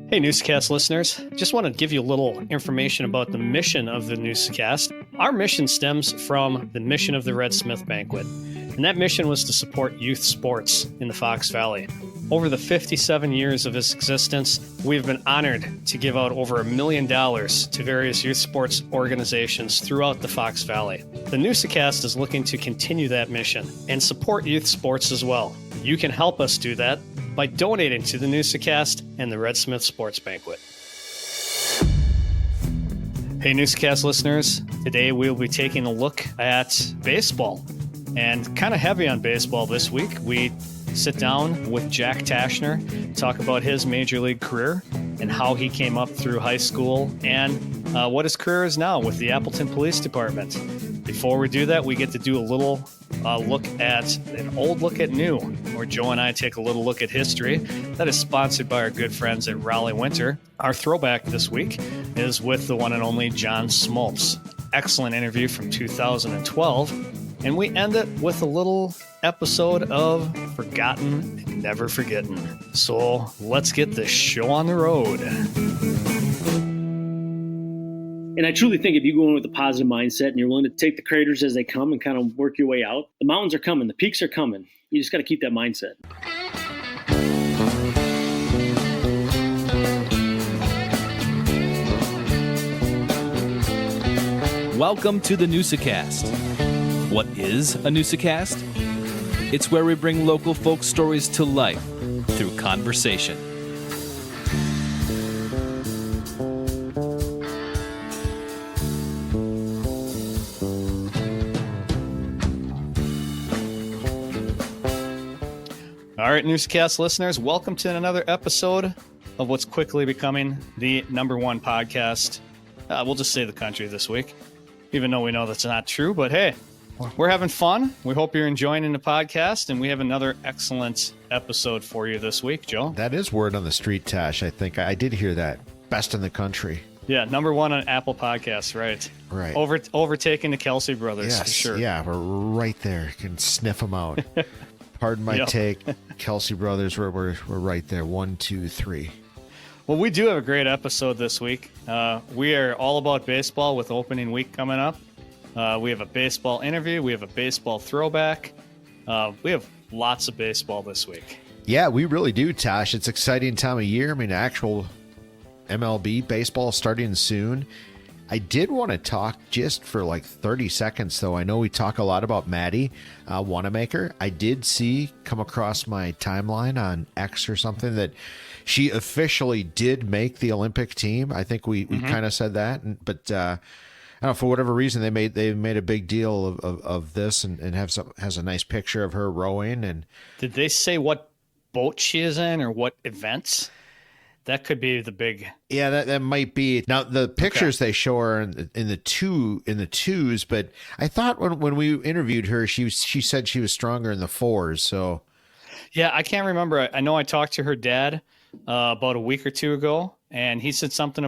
Hey, Newsa-Cast listeners. Just want to give you a little information about the mission of the Newsa-Cast. Our mission stems from the mission of the Red Smith Banquet, and that mission was to support youth sports in the Fox Valley. Over the 57 years of its existence, we've been honored to give out over $1 million to various youth sports organizations throughout the Fox Valley. The Newsa-Cast is looking to continue that mission and support youth sports as well. You can help us do that by donating to the Newsa-Cast and the Red Smith Sports Banquet. Hey, Newsa-Cast listeners. Today we'll be taking a look at baseball. And kind of heavy on baseball this week. We sit down with Jack Taschner, talk about his major league career and how he came up through high school and what his career is now with the Appleton Police Department. Before we do that, we get to do a little look at an old look at new, where Joe and I take a little look at history. That is sponsored by our good friends at Raleigh Winter. Our throwback this week is with the one and only John Smoltz. Excellent interview from 2012. And we end it with a little episode of Forgotten and Never Forgetting. So let's get the show on the road. And I truly think if you go in with a positive mindset and you're willing to take the craters as they come and kind of work your way out, the mountains are coming, the peaks are coming. You just got to keep that mindset. Welcome to the Newsa-Cast. What is a Newsa-Cast? It's where we bring local folk stories to life through conversation. All right, Newsa-Cast listeners, welcome to another episode of what's quickly becoming the number one podcast. We'll just say the country this week, even though we know that's not true. But hey, we're having fun. We hope you're enjoying the podcast, and we have another excellent episode for you this week, Joe. That is word on the street, Tosh. I think I did hear that. Best in the country. Yeah, number one on Apple Podcasts, right? Right. Overtaking the Kelsey brothers, yes, for sure. Yeah, we're right there. You can sniff them out. Pardon my take. Kelsey brothers, we're right there. 1, 2, 3. Well, we do have a great episode this week. We are all about baseball with opening week coming up. We have a baseball interview. We have a baseball throwback. We have lots of baseball this week. Yeah, we really do, Tosh. It's an exciting time of year. I mean, actual MLB baseball starting soon. I did want to talk just for like 30 seconds, though. I know we talk a lot about Maddie Wanamaker. I did come across my timeline on X or something that she officially did make the Olympic team. I think we kind of said that, but I don't know, for whatever reason, they made a big deal of this and has a nice picture of her rowing. And did they say what boat she is in or what events? That could be the big. Yeah, that might be. Now the pictures they show her in the twos, but I thought when we interviewed her, she said she was stronger in the fours. So yeah, I can't remember. I know I talked to her dad about a week or two ago, and he said something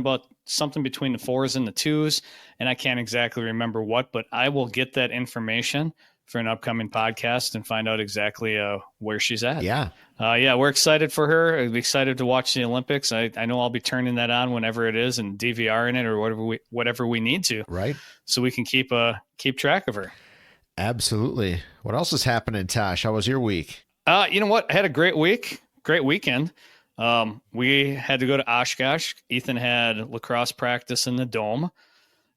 between the fours and the twos, and I can't exactly remember what, but I will get that information for an upcoming podcast and find out exactly where she's at. Yeah. We're excited for her. I'm excited to watch the Olympics. I know I'll be turning that on whenever it is and DVRing it or whatever we need to. Right. So we can keep track of her. Absolutely. What else is happening, Tosh? How was your week? You know what? I had a great weekend. We had to go to Oshkosh. Ethan had lacrosse practice in the Dome,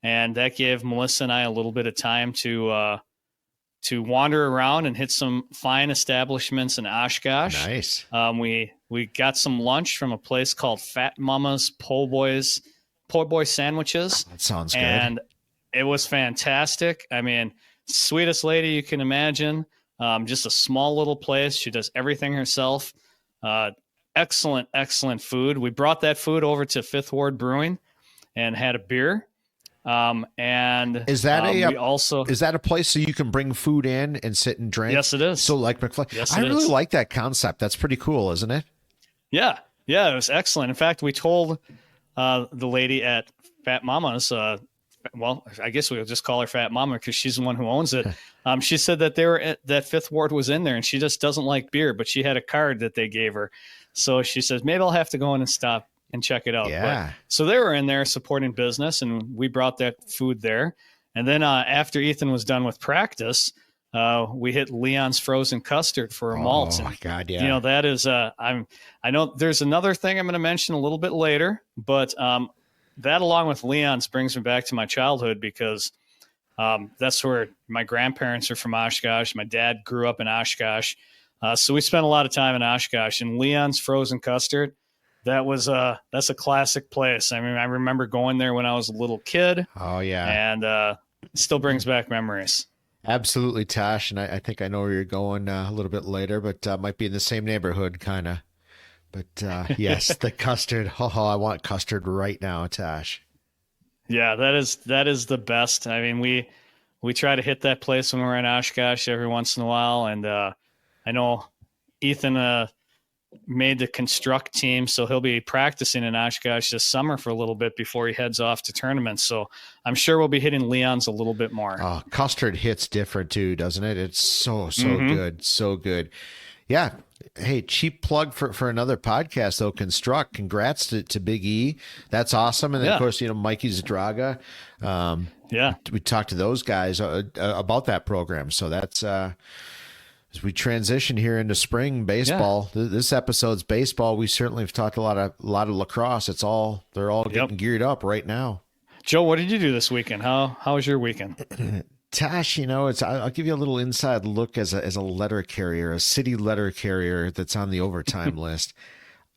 and that gave Melissa and I a little bit of time to wander around and hit some fine establishments in Oshkosh. Nice. We got some lunch from a place called Fat Mama's Po' Boy Sandwiches. That sounds good. And it was fantastic. I mean, sweetest lady you can imagine. Just a small little place. She does everything herself. Excellent food. We brought that food over to Fifth Ward Brewing and had a beer. And is that is that a place so you can bring food in and sit and drink? Yes, it is. So like McFly. Yes, I really like that concept. That's pretty cool, isn't it? Yeah, it was excellent. In fact, we told the lady at Fat Mama's, well, I guess we'll just call her Fat Mama because she's the one who owns it. She said that that Fifth Ward was in there and she just doesn't like beer, but she had a card that they gave her. So she says, maybe I'll have to go in and stop and check it out. Yeah. So they were in there supporting business, and we brought that food there. And then after Ethan was done with practice, we hit Leon's frozen custard for a malt. Oh my God. Yeah. You know, that is, I know there's another thing I'm going to mention a little bit later, but that along with Leon's brings me back to my childhood because that's where my grandparents are from Oshkosh. My dad grew up in Oshkosh. So we spent a lot of time in Oshkosh, and Leon's frozen custard, that's a classic place. I mean, I remember going there when I was a little kid. Oh yeah. And it still brings back memories. Absolutely, Tosh. And I think I know where you're going a little bit later, but might be in the same neighborhood, kind of. But yes, the custard. Oh, I want custard right now, Tosh. Yeah, that is the best. I mean, we try to hit that place when we're in Oshkosh every once in a while. And I know Ethan made the construct team, so he'll be practicing in Oshkosh this summer for a little bit before he heads off to tournaments. So I'm sure we'll be hitting Leon's a little bit more. Oh, custard hits different too, doesn't it? It's so good. So good. Yeah. Hey, cheap plug for another podcast though. Construct. Congrats to Big E. That's awesome. And then of course, Mikey Zadraga. We talked to those guys about that program. So that's, as we transition here into spring baseball, this episode's baseball. We certainly have talked a lot of lacrosse. They're all getting geared up right now. Joe, what did you do this weekend? How was your weekend? Tosh, I'll give you a little inside look as a letter carrier, a city letter carrier that's on the overtime list.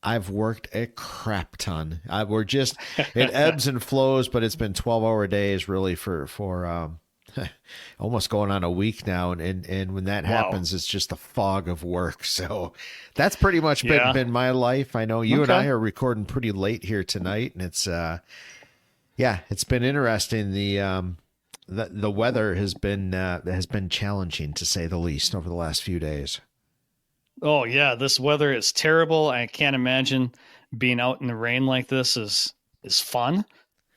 I've worked a crap ton. It ebbs and flows, but it's been 12-hour days really for almost going on a week now, and when that happens, it's just a fog of work. So that's pretty much been my life. I know you and I are recording pretty late here tonight, and it's it's been interesting. The weather has been challenging to say the least over the last few days. Oh yeah, this weather is terrible. I can't imagine being out in the rain like this is fun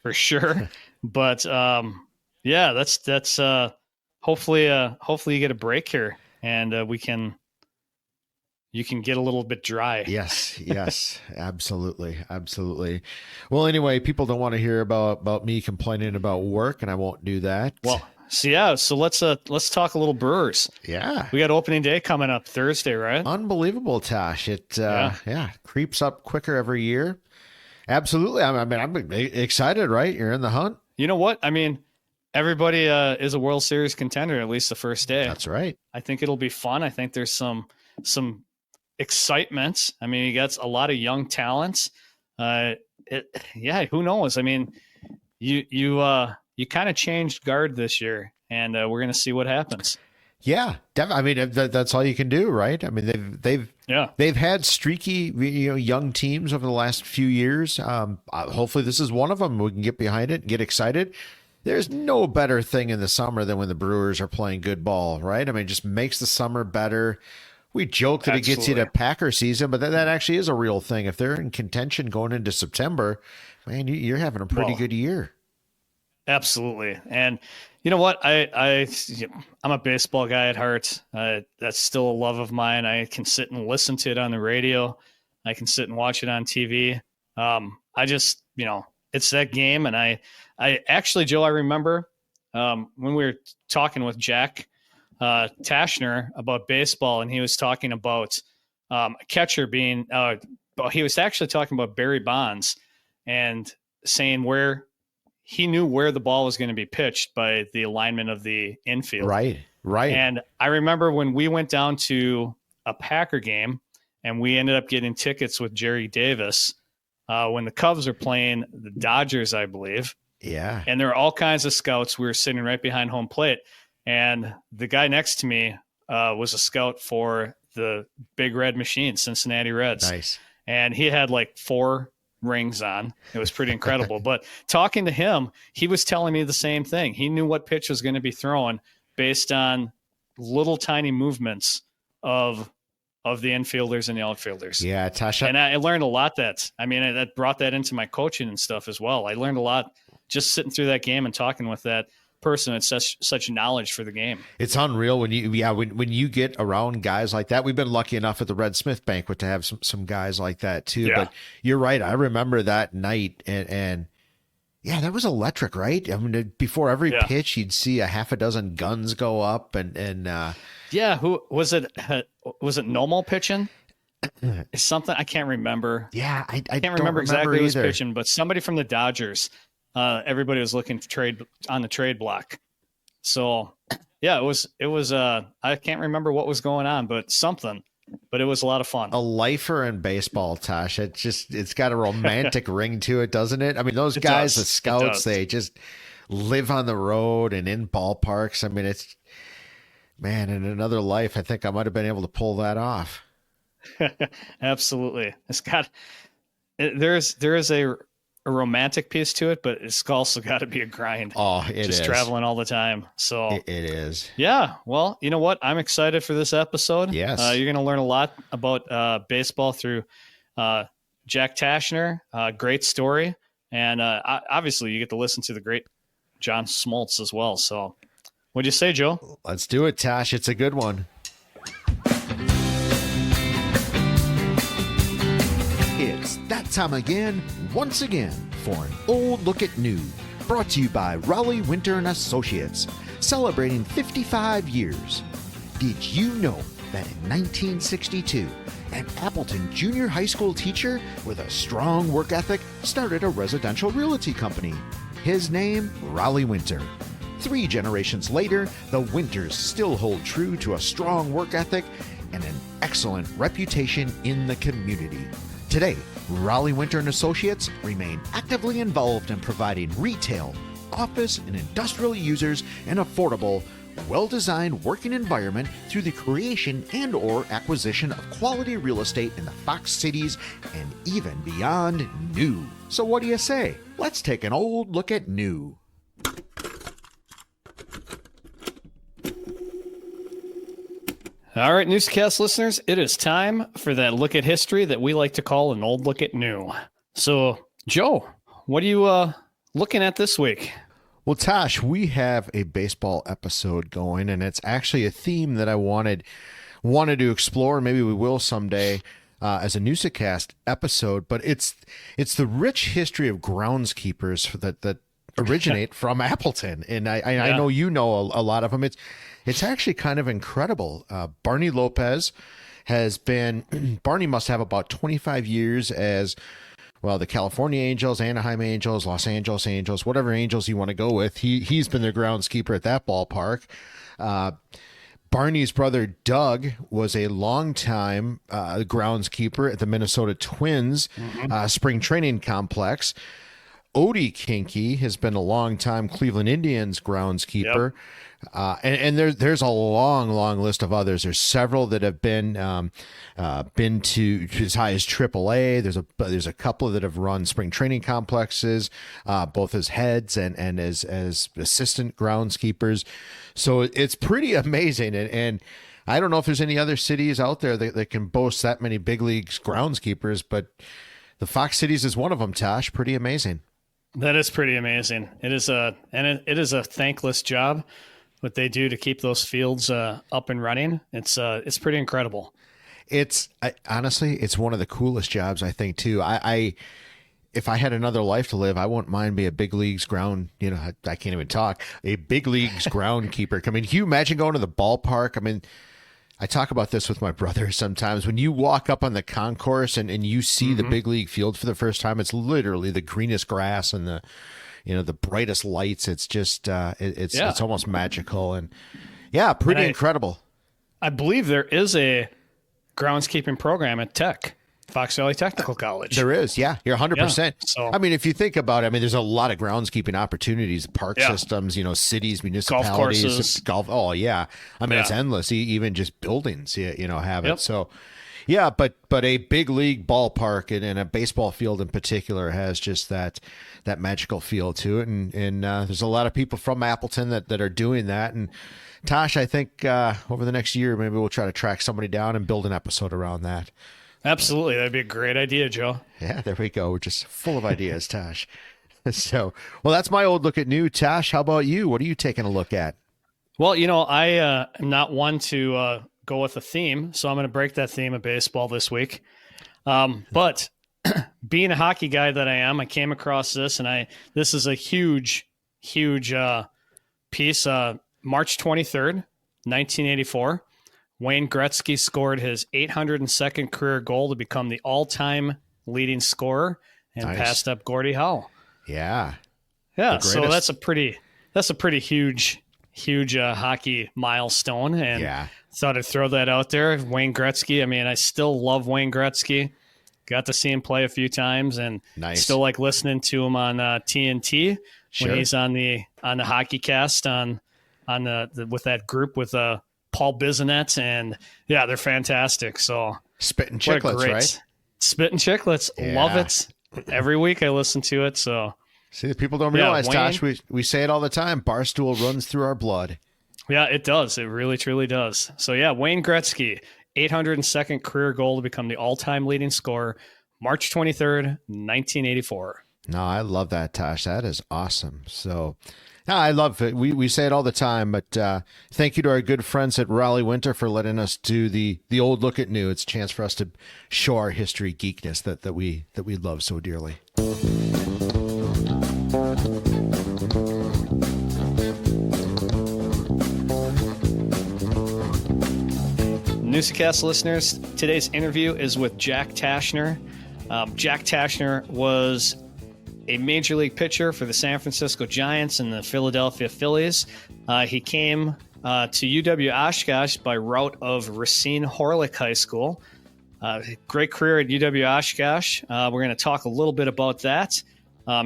for sure. But yeah, that's hopefully you get a break here and you can get a little bit dry. Yes, absolutely. Well, anyway, people don't want to hear about me complaining about work, and I won't do that. Well, so let's talk a little Brewers. Yeah. We got opening day coming up Thursday, right? Unbelievable, Tosh. It creeps up quicker every year. Absolutely. I'm excited, right? You're in the hunt. You know what? I mean, everybody is a World Series contender at least the first day. That's right. I think it'll be fun. I think there's some excitement. I mean, you got a lot of young talents. Who knows? I mean, you kind of changed guard this year, and we're going to see what happens. Yeah, I mean that's all you can do, right? I mean they've had streaky young teams over the last few years. Hopefully this is one of them. We can get behind it and get excited. There's no better thing in the summer than when the Brewers are playing good ball, right? I mean, it just makes the summer better. We joke that it gets you to Packer season, but that actually is a real thing. If they're in contention going into September, man, you're having a pretty good year. Absolutely. And you know what? I'm a baseball guy at heart. That's still a love of mine. I can sit and listen to it on the radio. I can sit and watch it on TV. I just, it's that game. And I actually, Joe, I remember when we were talking with Jack Taschner about baseball, and he was talking about a catcher being, he was actually talking about Barry Bonds and saying where he knew where the ball was going to be pitched by the alignment of the infield. Right. And I remember when we went down to a Packer game and we ended up getting tickets with Jerry Davis when the Cubs were playing the Dodgers, I believe. Yeah. And there were all kinds of scouts. We were sitting right behind home plate. And the guy next to me was a scout for the Big Red Machine, Cincinnati Reds. Nice. And he had like 4 rings on. It was pretty incredible. But talking to him, he was telling me the same thing. He knew what pitch was going to be thrown based on little tiny movements of the infielders and the outfielders. Yeah, Tasha. And I learned a lot that brought that into my coaching and stuff as well. I learned a lot just sitting through that game and talking with that person with such knowledge for the game. It's unreal when you get around guys like that. We've been lucky enough at the Red Smith Banquet to have some guys like that too. Yeah. But you're right. I remember that night, and yeah, that was electric, right? I mean, before every pitch, you'd see a half a dozen guns go up, and yeah, who was it? Was it Nomo pitching? It's something I can't remember. Yeah, I can't remember exactly who was either. pitching, but somebody from the Dodgers. Everybody was looking to trade on the trade block. So yeah, it was I can't remember what was going on, but it was a lot of fun. A lifer in baseball, Tosh. It's got a romantic ring to it, doesn't it? I mean, those guys, the scouts, they just live on the road and in ballparks. I mean, it's, man, in another life, I think I might have been able to pull that off. Absolutely. There is a romantic piece to it, but it's also got to be a grind. Oh, it just is. Traveling all the time. So it is. Yeah. Well, you know what? I'm excited for this episode. Yes. You're going to learn a lot about baseball through Jack Taschner. Great story. And obviously you get to listen to the great John Smoltz as well. So what'd you say, Joe? Let's do it, Tosh. It's a good one. It's that time again, once again, for an old look at new, brought to you by Raleigh Winter and Associates, celebrating 55 years. Did you know that in 1962, an Appleton junior high school teacher with a strong work ethic started a residential realty company? His name, Raleigh Winter. 3 generations later, the Winters still hold true to a strong work ethic and an excellent reputation in the community. Today, Raleigh Winter and Associates remain actively involved in providing retail, office, and industrial users an affordable, well-designed working environment through the creation and/or acquisition of quality real estate in the Fox Cities and even beyond new. So what do you say? Let's take an old look at new. All right, Newsa-Cast listeners, it is time for that look at history that we like to call an old look at new. So, Joe, what are you looking at this week? Well, Tosh, we have a baseball episode going, and it's actually a theme that I wanted to explore. Maybe we will someday as a Newsa-Cast episode. But it's the rich history of groundskeepers that originate from Appleton, and I know you know a lot of them. It's actually kind of incredible. Barney Lopez has been, Barney must have about 25 years as, well, the California Angels, Anaheim Angels, Los Angeles Angels, whatever Angels you want to go with. He's been their groundskeeper at that ballpark. Barney's brother, Doug, was a longtime groundskeeper at the Minnesota Twins spring training complex. Odie Kinky has been a longtime Cleveland Indians groundskeeper. Yep. And there's a long list of others. There's several that have been to as high as AAA. There's a couple that have run spring training complexes, both as heads and as assistant groundskeepers. So it's pretty amazing. And I don't know if there's any other cities out there that can boast that many big leagues groundskeepers, but the Fox Cities is one of them, Tosh. Pretty amazing. That is pretty amazing. It is a thankless job. What they do to keep those fields up and running, it's pretty incredible. Honestly, it's one of the coolest jobs, I think, too. If I had another life to live, I wouldn't mind be a big leagues ground. I can't even talk. A big leagues groundkeeper. I mean, can you imagine going to the ballpark? I mean, I talk about this with my brother sometimes. When you walk up on the concourse and you see the big league field for the first time, it's literally the greenest grass and the brightest lights. It's just it's almost magical and pretty incredible. I believe there is a groundskeeping program at Fox Valley Technical College. There is, yeah. You're 100%. Yeah, so, I mean, if you think about it, there's a lot of groundskeeping opportunities, park systems, cities, municipalities, golf courses. Golf. Oh, yeah. It's endless. Even just buildings, have it. So, yeah, but a big league ballpark and a baseball field in particular has just that magical feel to it. And there's a lot of people from Appleton that are doing that. And Tosh, I think over the next year, maybe we'll try to track somebody down and build an episode around that. Absolutely. That'd be a great idea, Joe. Yeah, there we go. We're just full of ideas, Tosh. So, well, that's my old look at new. Tash, how about you? What are you taking a look at? Well, I am not one to go with a theme, so I'm going to break that theme of baseball this week. But being a hockey guy that I am, I came across this, and this is a huge piece. March 23rd, 1984, Wayne Gretzky scored his 802nd career goal to become the all-time leading scorer and passed up Gordie Howe. Yeah. Yeah, so that's a pretty huge hockey milestone, and thought I'd throw that out there. Wayne Gretzky, I mean, I still love Wayne Gretzky. Got to see him play a few times, and still like listening to him on TNT when he's on the hockey cast on with that group with Paul Bissonnette, and they're fantastic. So Spittin' Chicklets, right? Spittin' Chicklets, love it. Every week I listen to it. So see, the people don't realize, Tosh, we say it all the time. Barstool runs through our blood. Yeah, it does. It really, truly does. So Wayne Gretzky, 802nd career goal to become the all-time leading scorer, March 23rd, 1984. No, I love that, Tosh. That is awesome. So, no, I love it. We say it all the time, but thank you to our good friends at Raleigh Winter for letting us do the old look at new. It's a chance for us to show our history geekness that we love so dearly. Newsa-Cast listeners, today's interview is with Jack Taschner. Jack Taschner was a major league pitcher for the San Francisco Giants and the Philadelphia Phillies. He came to UW-Oshkosh by route of Racine Horlick High School. Great career at UW-Oshkosh. We're going to talk a little bit about that,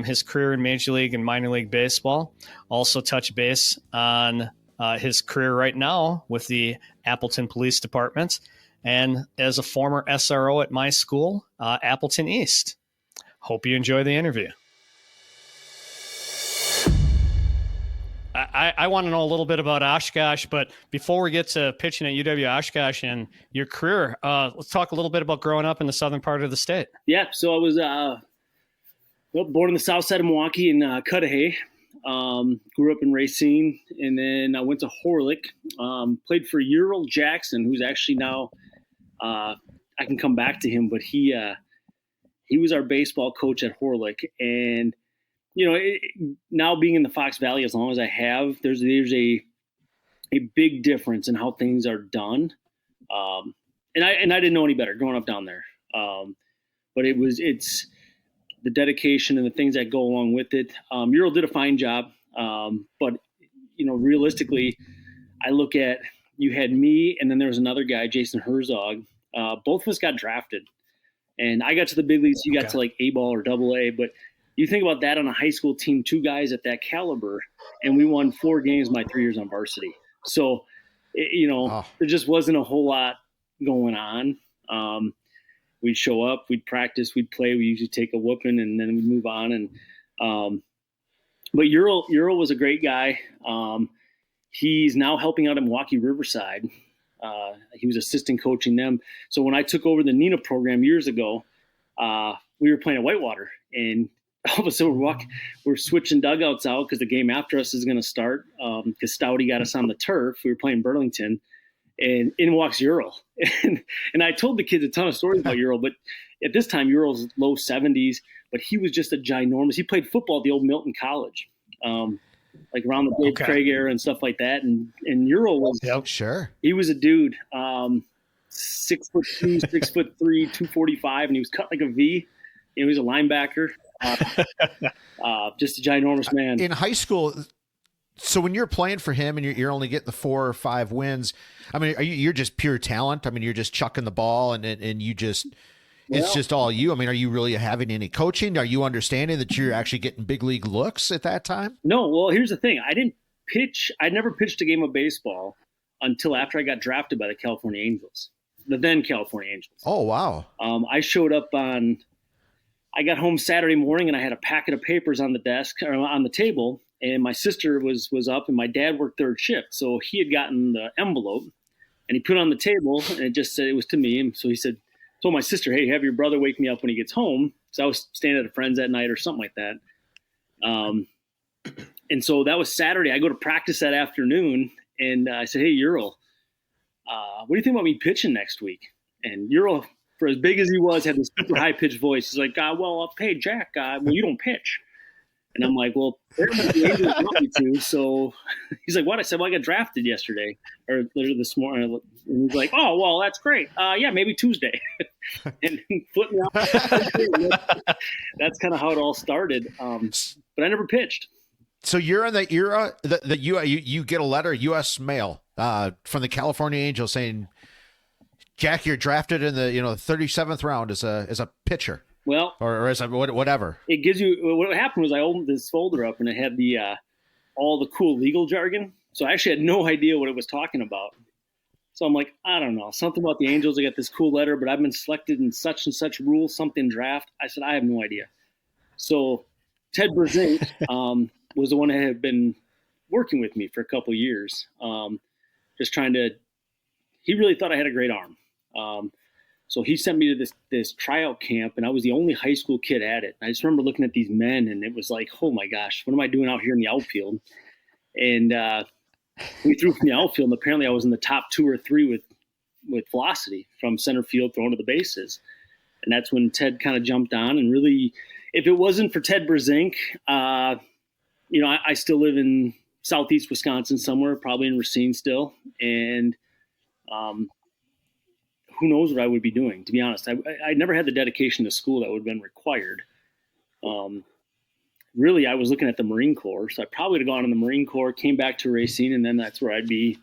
his career in Major League and Minor League Baseball. Also touch base on his career right now with the Appleton Police Department, and as a former SRO at my school, Appleton East. Hope you enjoy the interview. I want to know a little bit about Oshkosh, but before we get to pitching at UW-Oshkosh and your career, let's talk a little bit about growing up in the southern part of the state. Yeah, so I was born on the south side of Milwaukee in Cudahy. Grew up in Racine, and then I went to Horlick. Played for Ural Jackson, who's actually now I can come back to him, but he was our baseball coach at Horlick. And now being in the Fox Valley as long as I have, there's a big difference in how things are done. And I didn't know any better growing up down there. But it's the dedication and the things that go along with it. Ural did a fine job. But realistically, I look at, you had me, and then there was another guy, Jason Herzog. Both of us got drafted, and I got to the big leagues. You got to like A-ball or AA, but you think about that on a high school team, two guys at that caliber, and we won 4 games my 3 years on varsity. So, there just wasn't a whole lot going on. We'd show up, we'd practice, we'd play. We usually take a whooping, and then we'd move on. And but Ural was a great guy. He's now helping out at Milwaukee Riverside. He was assistant coaching them. So when I took over the Nina program years ago, we were playing at Whitewater, and all of a sudden we're switching dugouts out because the game after us is going to start. Because Stouty got us on the turf. We were playing Burlington, and in walks Ural. And I told the kids a ton of stories about Ural, but at this time Ural's low 70s, but he was just a ginormous. He played football at the old Milton College. Like around the Dave Craig era and stuff like that. And Ural was, he was a dude, 6'2", 6'3", 245, and he was cut like a V. He was a linebacker, just a ginormous man. In high school, so when you're playing for him and you're only getting the 4 or 5 wins, I mean, you're just pure talent. I mean, you're just chucking the ball and you just. It's just all you. I mean, are you really having any coaching? Are you understanding that you're actually getting big league looks at that time? No. Well, here's the thing. I didn't pitch. I never pitched a game of baseball until after I got drafted by the California Angels, the then California Angels. Oh, wow. I showed up I got home Saturday morning and I had a packet of papers on the desk or on the table, and my sister was up and my dad worked third shift. So he had gotten the envelope and he put it on the table and it just said it was to me. And so he told my sister, hey, have your brother wake me up when he gets home. So I was staying at a friend's that night or something like that. And so that was Saturday. I go to practice that afternoon, and I said, "Hey, Ural, what do you think about me pitching next week?" And Ural, for as big as he was, had this super high-pitched voice. He's like, hey, Jack, you don't pitch. And I'm like, well, the Angels want me to. So he's like, what? I said, well, I got drafted yesterday or this morning. And he's like, oh, well, that's great. Yeah, maybe Tuesday. And flip me out. That's kind of how it all started. But I never pitched. So you're in the era that you get a letter, U.S. mail, from the California Angels saying, Jack, you're drafted in the 37th round as a pitcher. Well, or as a whatever. It gives you. What happened was I opened this folder up and it had the all the cool legal jargon. So I actually had no idea what it was talking about. So I'm like, I don't know, something about the Angels. I got this cool letter, but I've been selected in such and such rule, something draft. I said, I have no idea. So Ted Brezink was the one that had been working with me for a couple of years, just trying to. He really thought I had a great arm. So he sent me to this tryout camp, and I was the only high school kid at it. I just remember looking at these men, and it was like, oh my gosh, what am I doing out here in the outfield? And we threw from the outfield, and apparently I was in the top 2 or 3 with velocity from center field throwing to the bases. And that's when Ted kind of jumped on. And really, if it wasn't for Ted Brezink, I still live in southeast Wisconsin somewhere, probably in Racine still. And who knows what I would be doing, to be honest. I never had the dedication to school that would have been required. Really, I was looking at the Marine Corps, so I probably would have gone in the Marine Corps, came back to Racine, and then that's where I'd be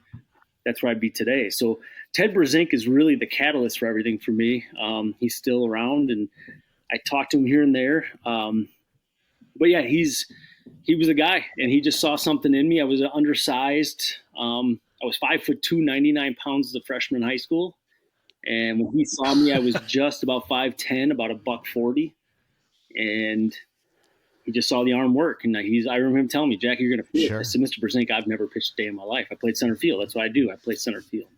today. So Ted Brezink is really the catalyst for everything for me. He's still around, and I talk to him here and there. But yeah, he was a guy, and he just saw something in me. I was undersized. I was 5'2", 99 pounds as a freshman in high school. And when he saw me, I was just about 5'10", about $140. And he just saw the arm work. And I remember him telling me, Jack, you're going to pitch. Sure. I said, Mr. Brezink, I've never pitched a day in my life. I played center field. That's what I do. I play center field.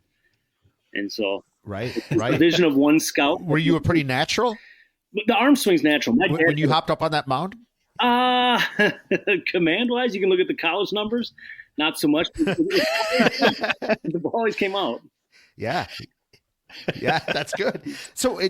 And so right. The vision of one scout. Were you a pretty natural? The arm swing's natural. When you hopped up on that mound? Command-wise, you can look at the college numbers. Not so much. The ball always came out. Yeah. Yeah, that's good. So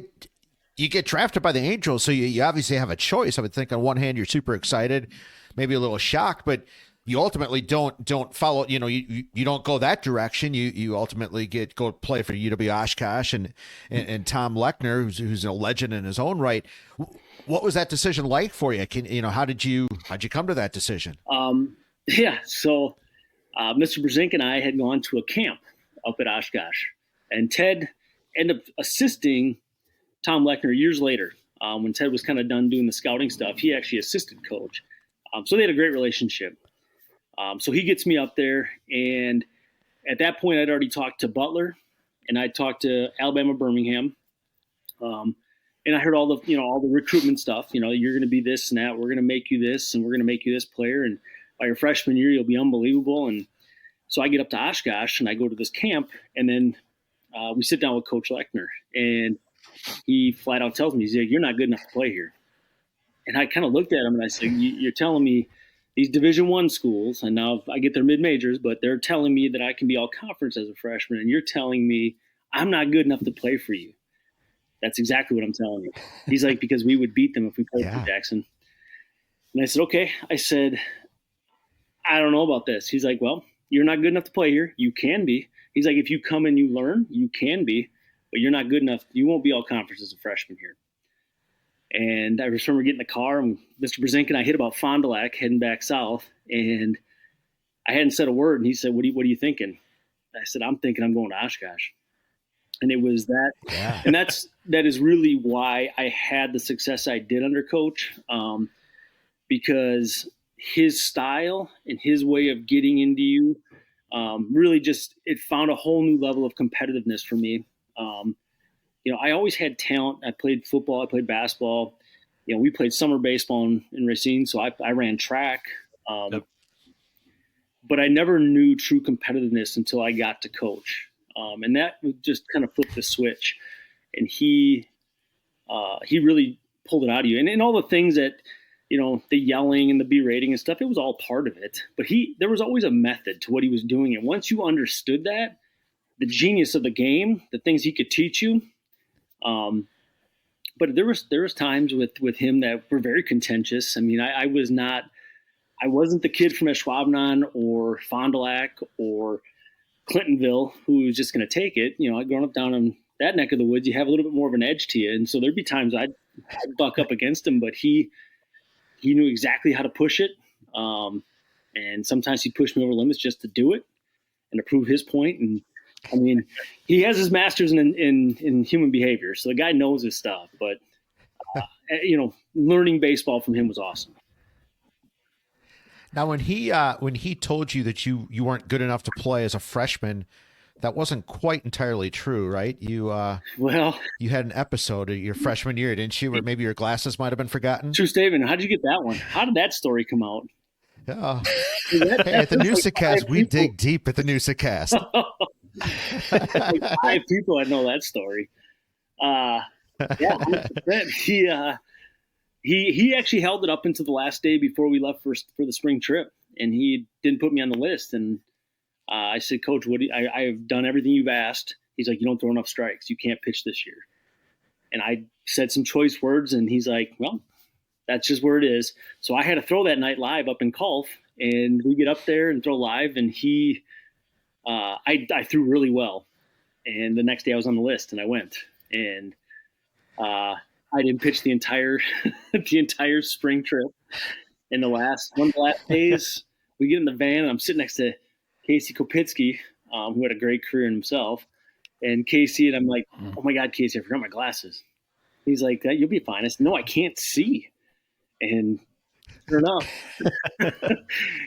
you get drafted by the Angels, so you obviously have a choice. I would think on one hand you're super excited, maybe a little shocked, but you ultimately don't follow. You don't go that direction. You ultimately go play for UW Oshkosh and Tom Lechner, who's a legend in his own right. What was that decision like for you? How'd you come to that decision? Yeah, so Mr. Brezink and I had gone to a camp up at Oshkosh, and Ted ended up assisting Tom Lechner years later. When Ted was kind of done doing the scouting stuff, he actually assisted coach. So they had a great relationship. So he gets me up there, and at that point I'd already talked to Butler, and I talked to Alabama Birmingham. And I heard all the recruitment stuff. You're going to be this and that. We're going to make you this, and we're going to make you this player. And by your freshman year, you'll be unbelievable. And so I get up to Oshkosh, and I go to this camp, and then we sit down with Coach Lechner, and he flat out tells me, he's like, you're not good enough to play here. And I kind of looked at him, and I said, you're telling me these Division I schools, and now I get their mid-majors, but they're telling me that I can be all conference as a freshman, and you're telling me I'm not good enough to play for you. That's exactly what I'm telling you. He's like, because we would beat them if we played for Jackson. And I said, okay. I said, I don't know about this. He's like, well, you're not good enough to play here. You can be. He's like, if you come and you learn, you can be, but you're not good enough. You won't be all conference as a freshman here. And I just remember getting in the car, and Mr. Brezink and I hit about Fond du Lac heading back south, and I hadn't said a word. And he said, what are you thinking? I said, I'm thinking I'm going to Oshkosh. And it was that, and that is really why I had the success I did under Coach, because his style and his way of getting into you really it found a whole new level of competitiveness for me. I always had talent. I played football. I played basketball. We played summer baseball in Racine, so I ran track. But I never knew true competitiveness until I got to Coach. And that just kind of flipped the switch. And he really pulled it out of you. And all the things that the yelling and the berating and stuff, it was all part of it. But there was always a method to what he was doing. And once you understood that, the genius of the game, the things he could teach you. But there was times with him that were very contentious. I mean, I wasn't the kid from Schwabnon or Fond du Lac or Clintonville who was just going to take it. Growing up down in that neck of the woods, you have a little bit more of an edge to you. And so there'd be times I'd buck up against him, but he knew exactly how to push it. And sometimes he'd push me over limits just to do it and to prove his point. And I mean, he has his master's in human behavior. So the guy knows his stuff, but learning baseball from him was awesome. Now, when he told you that you weren't good enough to play as a freshman, that wasn't quite entirely true, right? You had an episode of your freshman year, didn't you? Where maybe your glasses might have been forgotten. True statement. How did you get that one? How did that story come out? Yeah. Hey, at the Newsa-Cast, we dig deep at the Newsa-Cast. Like 5 people I know that story. Yeah, 100%. He actually held it up until the last day before we left for the spring trip, and he didn't put me on the list. And I said, Coach, I've done everything you've asked. He's like, you don't throw enough strikes. You can't pitch this year. And I said some choice words, and he's like, well, that's just where it is. So I had to throw that night live up in Culf, and we get up there and throw live, and I threw really well. And the next day I was on the list, and I went. And I didn't pitch the entire spring trip. And one of the last days, we get in the van, and I'm sitting next to Casey Kopitsky, who had a great career in himself. And Casey, and I'm like, oh my God, Casey, I forgot my glasses. He's like, you'll be fine. I said, no, I can't see. And sure enough,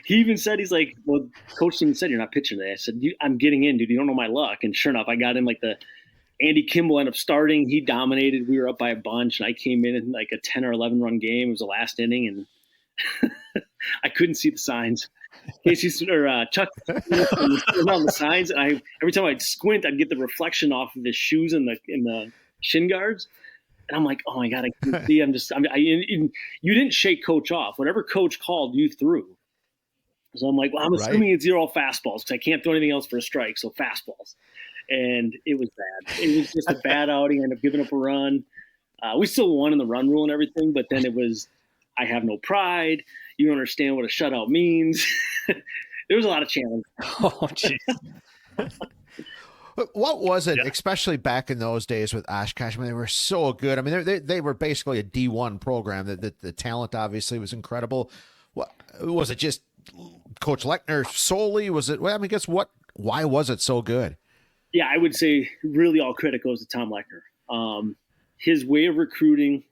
he even said, he's like, well, Coach even said, you're not pitching today. I said, I'm getting in, dude. You don't know my luck. And sure enough, I got in like Andy Kimball ended up starting. He dominated. We were up by a bunch, and I came in like a 10 or 11 run game. It was the last inning, and I couldn't see the signs. Chuck was on the signs, and every time I'd squint, I'd get the reflection off of his shoes in the shin guards, and I'm like, oh my God, I can't see. You didn't shake Coach off. Whatever Coach called, you threw. So I'm like, well, I'm assuming it's all fastballs because I can't throw anything else for a strike, so fastballs. And it was bad. It was just a bad outing. I ended up giving up a run. We still won in the run rule and everything, but then it was, I have no pride. You don't understand what a shutout means. There was a lot of challenge. Oh, jeez. What was it, especially back in those days with Oshkosh? I mean, they were so good. I mean, they were basically a D1 program. The talent obviously was incredible. What was it? Just Coach Lechner solely? Was it? Well, I mean, why was it so good? Yeah, I would say really all credit goes to Tom Lechner. His way of recruiting,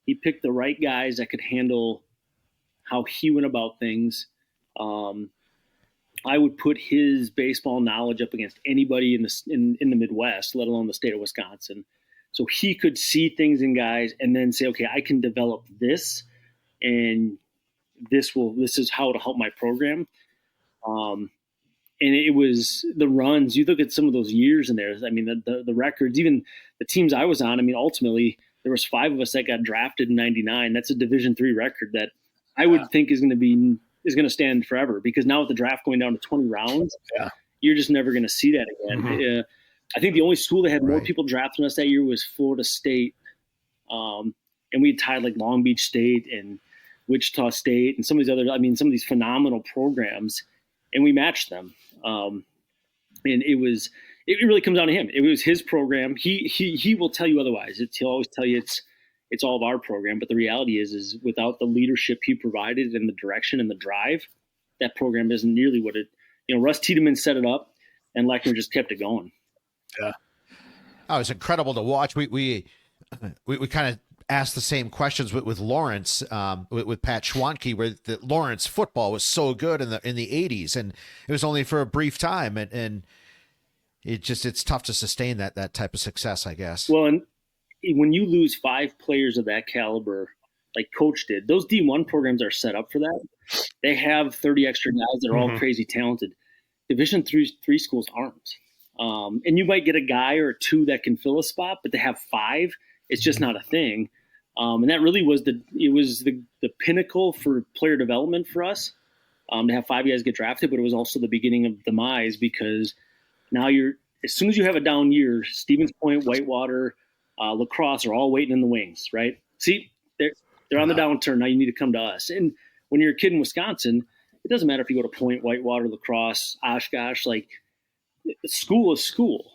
he picked the right guys that could handle how he went about things. I would put his baseball knowledge up against anybody in the Midwest, let alone the state of Wisconsin. So he could see things in guys and then say, okay, I can develop this, and this is how to help my program. And it was the runs. You look at some of those years in there. I mean, the records, even the teams I was on. I mean, ultimately there was 5 of us that got drafted in '99. That's a Division III record that I would think is going to stand forever, because now with the draft going down to 20 rounds, you're just never going to see that again. Mm-hmm. I think the only school that had more people drafted us that year was Florida State, and we had tied like Long Beach State and Wichita State and some of these phenomenal programs, and we matched them. And it really comes down to him. It was his program. He will tell you otherwise. He'll always tell you it's all of our program. But the reality is without the leadership he provided and the direction and the drive, that program isn't nearly what it. Russ Tiedemann set it up, and Lechner just kept it going. Yeah, it was incredible to watch. We kind of asked the same questions with Lawrence, with Pat Schwanke, where the Lawrence football was so good in the 80s, and it was only for a brief time, and it's tough to sustain that type of success, I guess. Well, and when you lose 5 players of that caliber, like Coach did, those D1 programs are set up for that. They have 30 extra guys that are all crazy talented. Division III schools aren't. And you might get a guy or 2 that can fill a spot, but to have 5, it's just not a thing. And that really was the pinnacle for player development for us, to have 5 guys get drafted, but it was also the beginning of demise, because now as soon as you have a down year, Stevens Point, Whitewater, lacrosse are all waiting in the wings, right? See, they're on the downturn. Now you need to come to us. And when you're a kid in Wisconsin, it doesn't matter if you go to Point, Whitewater, lacrosse, Oshkosh, like school is school.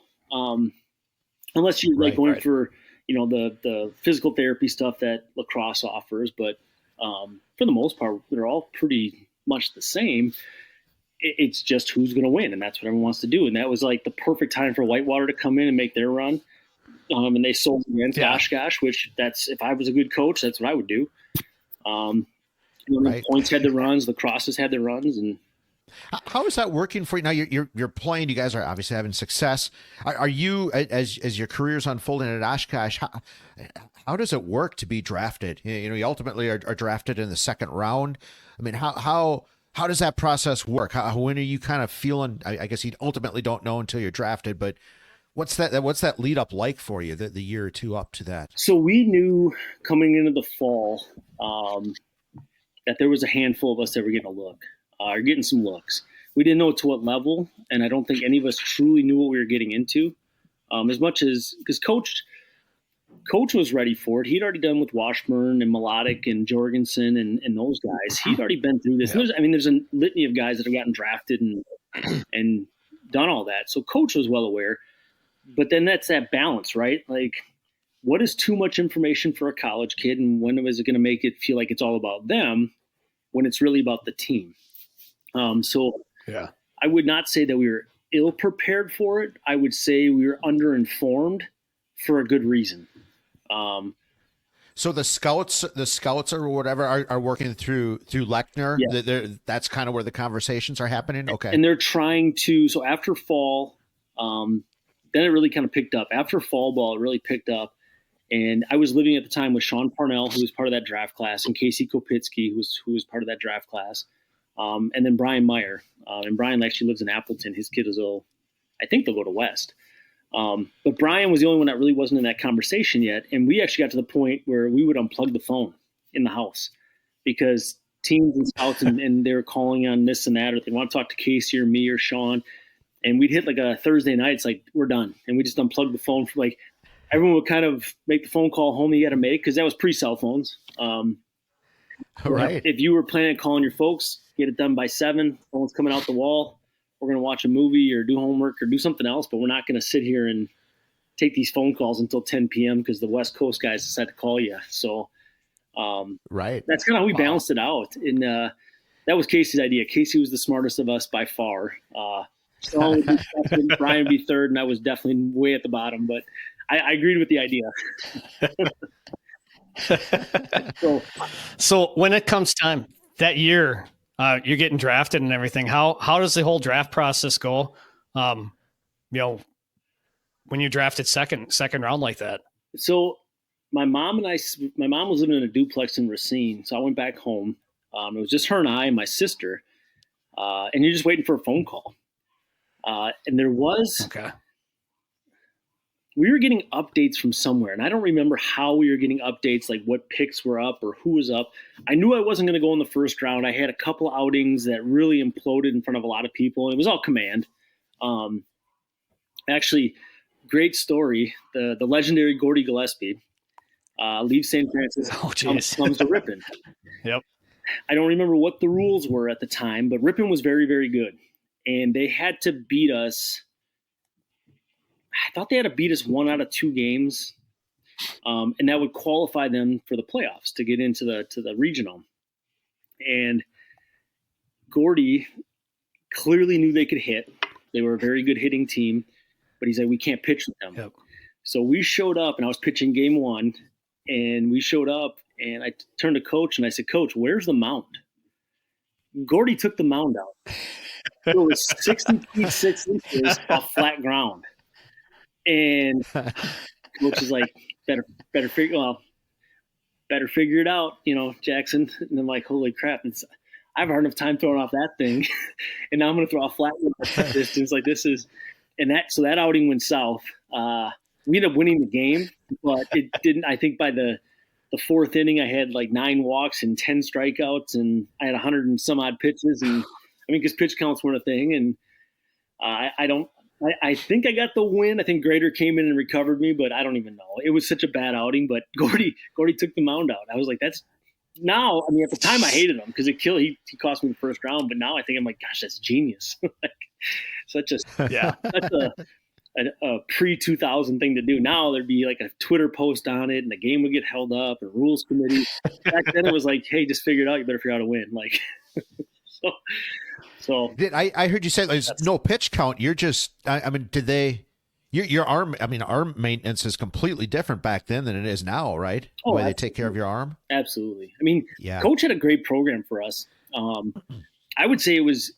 Unless you're going for, the physical therapy stuff that lacrosse offers. But for the most part, they're all pretty much the same. It's just who's going to win. And that's what everyone wants to do. And that was like the perfect time for Whitewater to come in and make their run. And they sold against Oshkosh, which if I was a good coach, that's what I would do. Points had their runs, lacrosses had their runs. And how is that working for you now? You're playing. You guys are obviously having success. Are you, as your career's unfolding at Oshkosh? How does it work to be drafted? You ultimately are drafted in the second round. I mean, how does that process work? When are you kind of feeling? I guess you ultimately don't know until you're drafted, but what's that lead up like for you? The year or two up to that. So we knew coming into the fall that there was a handful of us that were getting a look. Are getting some looks. We didn't know to what level, and I don't think any of us truly knew what we were getting into. As much as because Coach was ready for it. He'd already done with Washburn and Melodic and Jorgensen and those guys. He'd already been through this. Yeah. And there's a litany of guys that have gotten drafted and done all that. So Coach was well aware. But then that's that balance, right? Like, what is too much information for a college kid, and when is it going to make it feel like it's all about them when it's really about the team? I would not say that we were ill prepared for it. I would say we were underinformed for a good reason. So the scouts or whatever are working through Lechner. Yeah. That's kind of where the conversations are happening. Okay. And they're trying to, so after fall, then it really kind of picked up. After fall ball, it really picked up. And I was living at the time with Sean Parnell, who was part of that draft class, and Casey Kopitsky, who was part of that draft class. And then Brian Meyer. And Brian actually lives in Appleton. His kid I think they'll go to West. But Brian was the only one that really wasn't in that conversation yet. And we actually got to the point where we would unplug the phone in the house because teams and scouts and they were calling on this and that, or they want to talk to Casey or me or Sean. And we'd hit like a Thursday night. It's like, we're done. And we just unplugged the phone for everyone would kind of make the phone call home you got to make, because that was pre-cell phones. Right. If you were planning on calling your folks, get it done by 7, phone's coming out the wall. We're going to watch a movie or do homework or do something else, but we're not going to sit here and take these phone calls until 10 p.m. because the West Coast guys decide to call you. So right. That's kind of how we balanced it out. And that was Casey's idea. Casey was the smartest of us by far. Sean would be second, Brian would be third, and I was definitely way at the bottom, but I agreed with the idea. So when it comes time that year, you're getting drafted and everything. How does the whole draft process go? When you're drafted second round like that. So my mom was living in a duplex in Racine, so I went back home. It was just her and I and my sister, and you're just waiting for a phone call. And there was. Okay. We were getting updates from somewhere, and I don't remember how we were getting updates, like what picks were up or who was up. I knew I wasn't going to go in the first round. I had a couple outings that really imploded in front of a lot of people, and it was all command. Actually, great story. The legendary Gordy Gillespie leaves St. Francis, comes to Ripon. Yep. I don't remember what the rules were at the time, but Ripon was very, very good, and they had to beat us. I thought they had to beat us 1 out of 2 games, and that would qualify them for the playoffs to get into the regional. And Gordy clearly knew they could hit. They were a very good hitting team, but he said, we can't pitch with them. Yep. So we showed up, and I was pitching game 1, and we showed up, and I turned to Coach, and I said, Coach, where's the mound? Gordy took the mound out. It was 60 feet 6 inches off flat ground. And Coach is like, better figure it out, Jackson. And I'm like, holy crap! I have a hard enough time throwing off that thing, and now I'm going to throw a flat distance like this is. And so that outing went south. We ended up winning the game, but it didn't. I think by the the fourth inning, I had like 9 walks and 10 strikeouts, and I had 100 and some odd pitches. And I mean, because pitch counts weren't a thing. And I think I got the win. I think Grader came in and recovered me, but I don't even know. It was such a bad outing, but Gordy took the mound out. I was like, that's now, I mean, at the time I hated him because he cost me the first round, but now I think I'm like, gosh, that's genius. Like, such a pre-2000 thing to do. Now there'd be like a Twitter post on it and the game would get held up and rules committee. Back then it was like, hey, just figure it out. You better figure out a win. Like, so I heard you say there's no pitch count. You're just, I mean, did they, your arm, I mean, arm maintenance is completely different back then than it is now, right? The way they take care of your arm. Absolutely. I mean, Coach had a great program for us. I would say it was,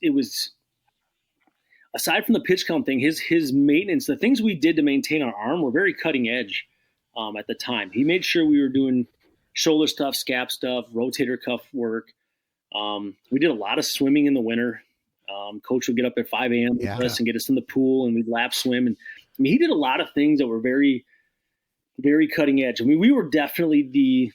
aside from the pitch count thing, his maintenance, the things we did to maintain our arm were very cutting edge at the time. He made sure we were doing shoulder stuff, scap stuff, rotator cuff work. We did a lot of swimming in the winter. Coach would get up at 5 a.m. with us and get us in the pool, and we'd lap swim. And I mean, he did a lot of things that were very, very cutting edge. I mean, we were definitely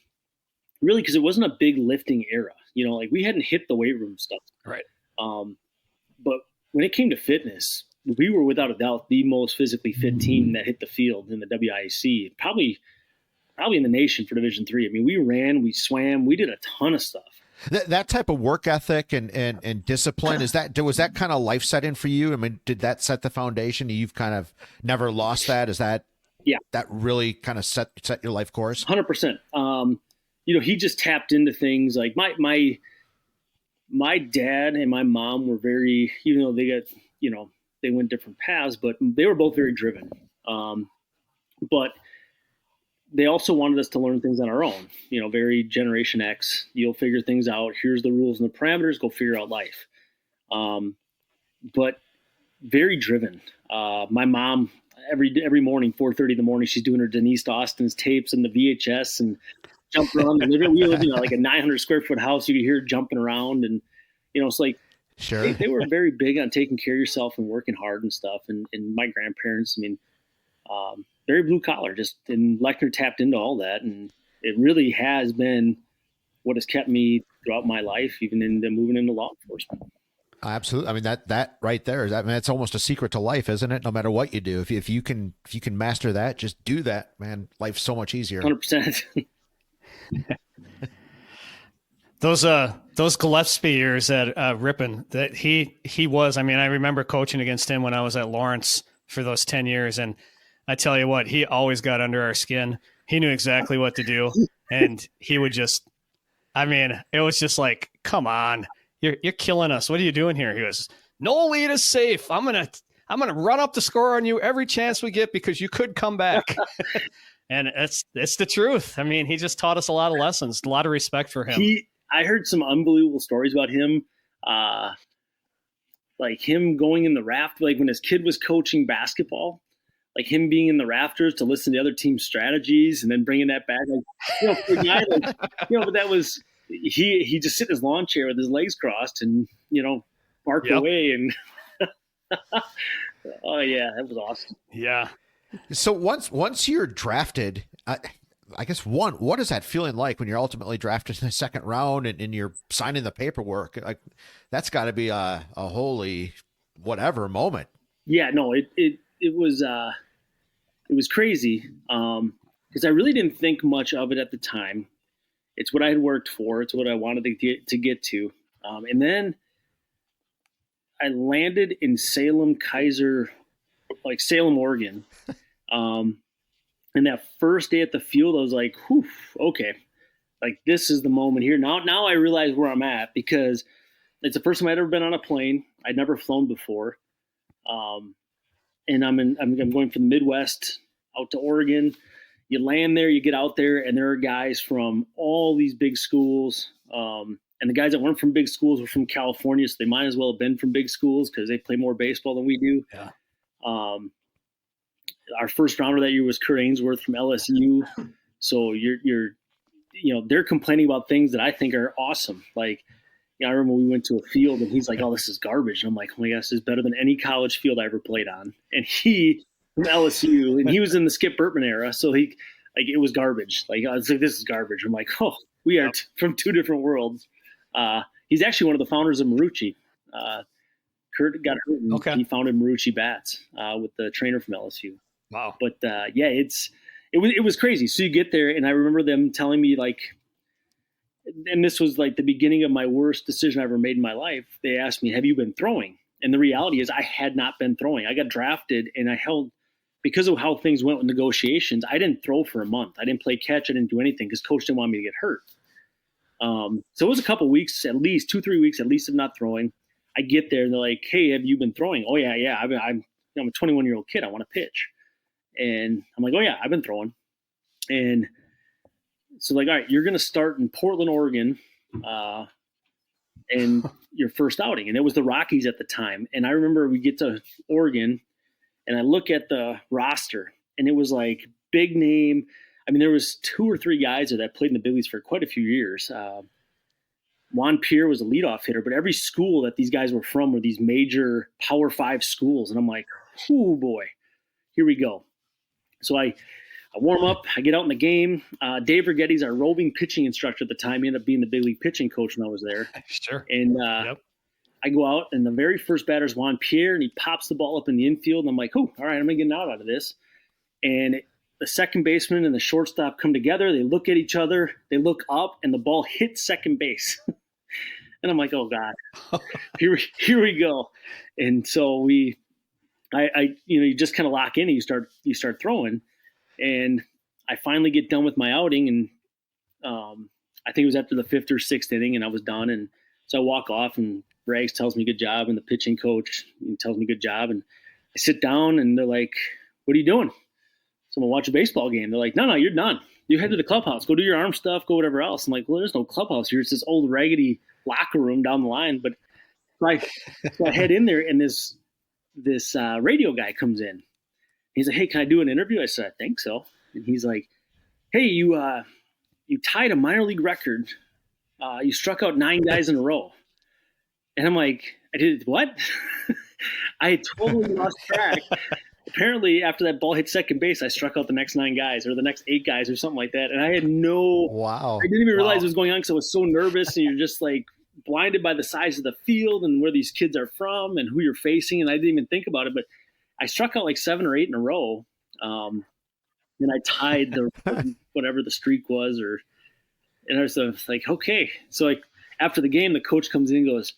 really, because it wasn't a big lifting era. You know, like we hadn't hit the weight room stuff. Right. But when it came to fitness, we were without a doubt the most physically fit team that hit the field in the WIAC, probably in the nation for Division III. I mean, we ran, we swam, we did a ton of stuff. That type of work ethic and discipline, was that kind of life set in for you? I mean, did that set the foundation? You've kind of never lost that? Is that that really kind of set your life course? 100%. You know, he just tapped into things like my dad and my mom were very, even though they went different paths, but they were both very driven. But they also wanted us to learn things on our own, you know, very Generation X. You'll figure things out. Here's the rules and the parameters. Go figure out life. But very driven. My mom, every morning, 4:30 in the morning, she's doing her Denise Austin's tapes and the VHS and jump around. We lived in like a 900 square foot house. You could hear her jumping around, and you know, it's like they were very big on taking care of yourself and working hard and stuff. And my grandparents, I mean, very blue collar, and Lechner tapped into all that. And it really has been what has kept me throughout my life, even into moving into law enforcement. Absolutely. I mean, that right there is, I mean, it's almost a secret to life, isn't it? No matter what you do, if you can master that, just do that, man, life's so much easier. 100%. Those Gillespie years at Ripon, that he was, I mean, I remember coaching against him when I was at Lawrence for those 10 years. And I tell you what, he always got under our skin. He knew exactly what to do. And he would just, I mean, it was just like, come on, you're killing us. What are you doing here? He goes, no lead is safe. I'm going to run up the score on you every chance we get because you could come back. And it's the truth. I mean, he just taught us a lot of lessons, a lot of respect for him. I heard some unbelievable stories about him. Like him going in the raft, like when his kid was coaching basketball, like him being in the rafters to listen to the other team's strategies and then bringing that back. Like, you know, for a guy, like, you know, but that was, he just sit in his lawn chair with his legs crossed and, you know, barked away. And oh yeah, that was awesome. Yeah. So once you're drafted, I guess what is that feeling like when you're ultimately drafted in the second round and you're signing the paperwork? Like that's got to be a holy whatever moment. Yeah, no, it was crazy because I really didn't think much of it at the time. It's what I had worked for. It's what I wanted to get to. And then I landed in Salem, Oregon. And that first day at the field, I was like, whew, okay, like this is the moment here. Now I realize where I'm at because it's the first time I'd ever been on a plane. I'd never flown before. And I'm going from the Midwest out to Oregon. You land there, you get out there, and there are guys from all these big schools. And the guys that weren't from big schools were from California, so they might as well have been from big schools because they play more baseball than we do. Yeah. Our first rounder that year was Kurt Ainsworth from LSU. So you're they're complaining about things that I think are awesome. Like, you know, I remember we went to a field and he's like, "Oh, this is garbage." And I'm like, "Oh my gosh, this is better than any college field I ever played on." And he from LSU, and he was in the Skip Burtman era. So I Like it was garbage. Like I was like, this is garbage. I'm like, oh, we are from two different worlds. He's actually one of the founders of Marucci. Kurt got hurt and he founded Marucci Bats with the trainer from LSU. Wow. But yeah, it was crazy. So you get there, and I remember them telling me like, and this was like the beginning of my worst decision I ever made in my life. They asked me, "Have you been throwing?" And the reality is, I had not been throwing. I got drafted, and I held because of how things went with negotiations. I didn't throw for a month. I didn't play catch. I didn't do anything because coach didn't want me to get hurt. So it was a couple weeks, at least 2-3 weeks, at least of not throwing. I get there and they're like, "Hey, have you been throwing?" "Oh yeah. I'm a 21-year-old kid. I want to pitch." And I'm like, "Oh yeah, I've been throwing." And so like, all right, you're going to start in Portland, Oregon, and your first outing. And it was the Rockies at the time. And I remember we get to Oregon and I look at the roster and it was like big name. I mean, there was 2 or 3 guys that played in the big leagues for quite a few years. Juan Pierre was a leadoff hitter, but every school that these guys were from were these major Power 5 schools. And I'm like, oh boy, here we go. So I warm up, I get out in the game. Dave Righetti's our roving pitching instructor at the time. He ended up being the big league pitching coach when I was there. Sure. And I go out, and the very first batter is Juan Pierre, and he pops the ball up in the infield. And I'm like, oh, all right, I'm going to get an out of this. And the second baseman and the shortstop come together. They look at each other. They look up, and the ball hits second base. And I'm like, oh, God, here we go. And so you just kind of lock in and you start throwing. And I finally get done with my outing, and I think it was after the 5th or 6th inning, and I was done. And so I walk off, and Rags tells me good job, and the pitching coach tells me good job. And I sit down, and they're like, "What are you doing?" So I'm going to watch a baseball game. They're like, no, you're done. You head to the clubhouse. Go do your arm stuff. Go whatever else. I'm like, well, there's no clubhouse here. It's this old raggedy locker room down the line. But so I head in there, and this radio guy comes in. He's like, "Hey, can I do an interview?" I said, "I think so." And he's like, "Hey, you tied a minor league record. You struck out 9 guys in a row." And I'm like, "I did what?" I had totally lost track. Apparently, after that ball hit second base, I struck out the next 9 guys or the next 8 guys or something like that. And I had I didn't even realize what was going on because I was so nervous, and you're just like blinded by the size of the field and where these kids are from and who you're facing. And I didn't even think about it, but I struck out like 7 or 8 in a row. And I tied the whatever the streak was, and I was like, okay. So like after the game, the coach comes in and goes,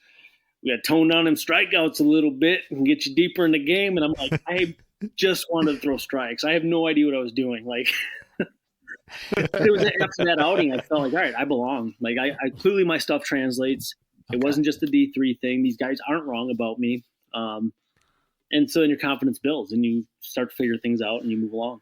"We got to tone down them strikeouts a little bit and get you deeper in the game." And I'm like, I just wanted to throw strikes. I have no idea what I was doing. Like it was after that outing, I felt like, all right, I belong. Like I clearly my stuff translates. It wasn't just a D3 thing. These guys aren't wrong about me. And so then your confidence builds and you start to figure things out and you move along.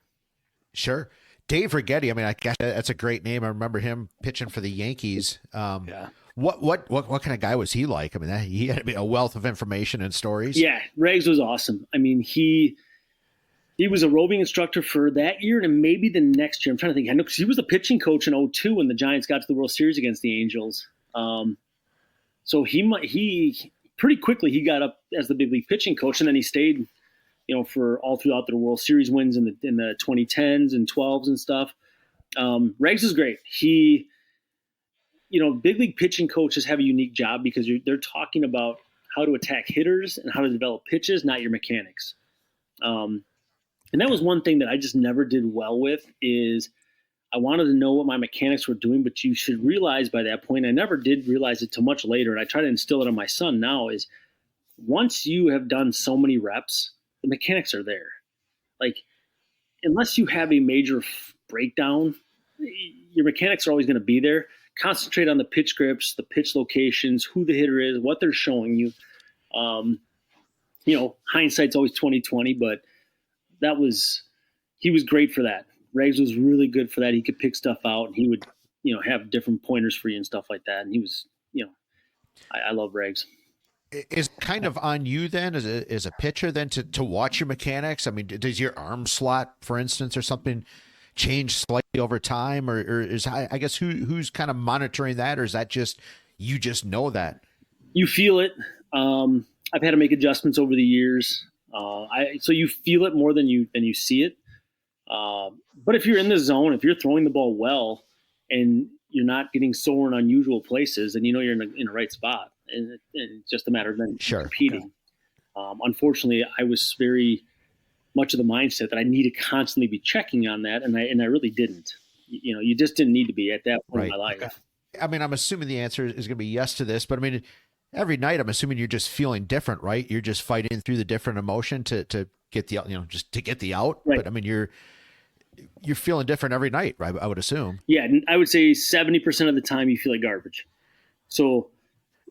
Sure. Dave Righetti, I mean, I guess that's a great name. I remember him pitching for the Yankees. Yeah. What kind of guy was he like? I mean, he had a wealth of information and stories. Yeah, Regs was awesome. I mean, he was a roving instructor for that year and maybe the next year. I'm trying to think. I know because he was the pitching coach in 2002 when the Giants got to the World Series against the Angels. So he pretty quickly he got up as the big league pitching coach, and then he stayed, for all throughout the World Series wins in the 2010s and 12s and stuff. Regs is great. He, big league pitching coaches have a unique job because they're talking about how to attack hitters and how to develop pitches, not your mechanics. And that was one thing that I just never did well with is I wanted to know what my mechanics were doing, but you should realize by that point, I never did realize it till much later, and I try to instill it on my son now, is once you have done so many reps, the mechanics are there. Like, unless you have a major breakdown, your mechanics are always going to be there. Concentrate on the pitch grips, the pitch locations, who the hitter is, what they're showing you. Hindsight's always 20/20, but he was great for that. Regs was really good for that. He could pick stuff out, and he would, have different pointers for you and stuff like that. And he was, I love Regs. Is kind of on you then as a pitcher then to watch your mechanics? I mean, does your arm slot, for instance, or something change slightly over time, or is I guess who's kind of monitoring that, or is that just you just know that? You feel it. I've had to make adjustments over the years. So you feel it more than you see it. But if you're in the zone, if you're throwing the ball well and you're not getting sore in unusual places, then you're in the right spot. And it's just a matter of then competing. Unfortunately, I was very much of the mindset that I need to constantly be checking on that, and I really didn't. You just didn't need to be at that point in my life. Okay. I mean, I'm assuming the answer is going to be yes to this, but I mean, every night I'm assuming you're just feeling different, right? You're just fighting through the different emotion to get the, just to get the out. Right. But I mean, you're feeling different every night, right? I would assume. Yeah, I would say 70% of the time you feel like garbage. So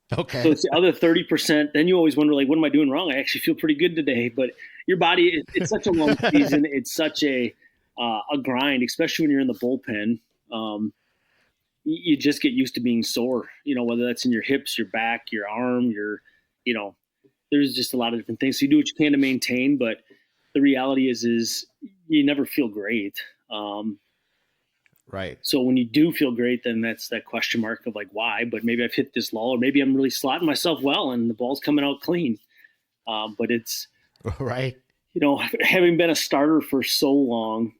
it's the other 30%. Then you always wonder, like, what am I doing wrong? I actually feel pretty good today. But your body, it's such a long season. It's such a grind, especially when you're in the bullpen. You just get used to being sore, whether that's in your hips, your back, your arm, there's just a lot of different things. So you do what you can to maintain, but the reality is you never feel great. Right. So when you do feel great, then that's that question mark of like, why? But maybe I've hit this lull, or maybe I'm really slotting myself well and the ball's coming out clean. But it's right. Having been a starter for so long,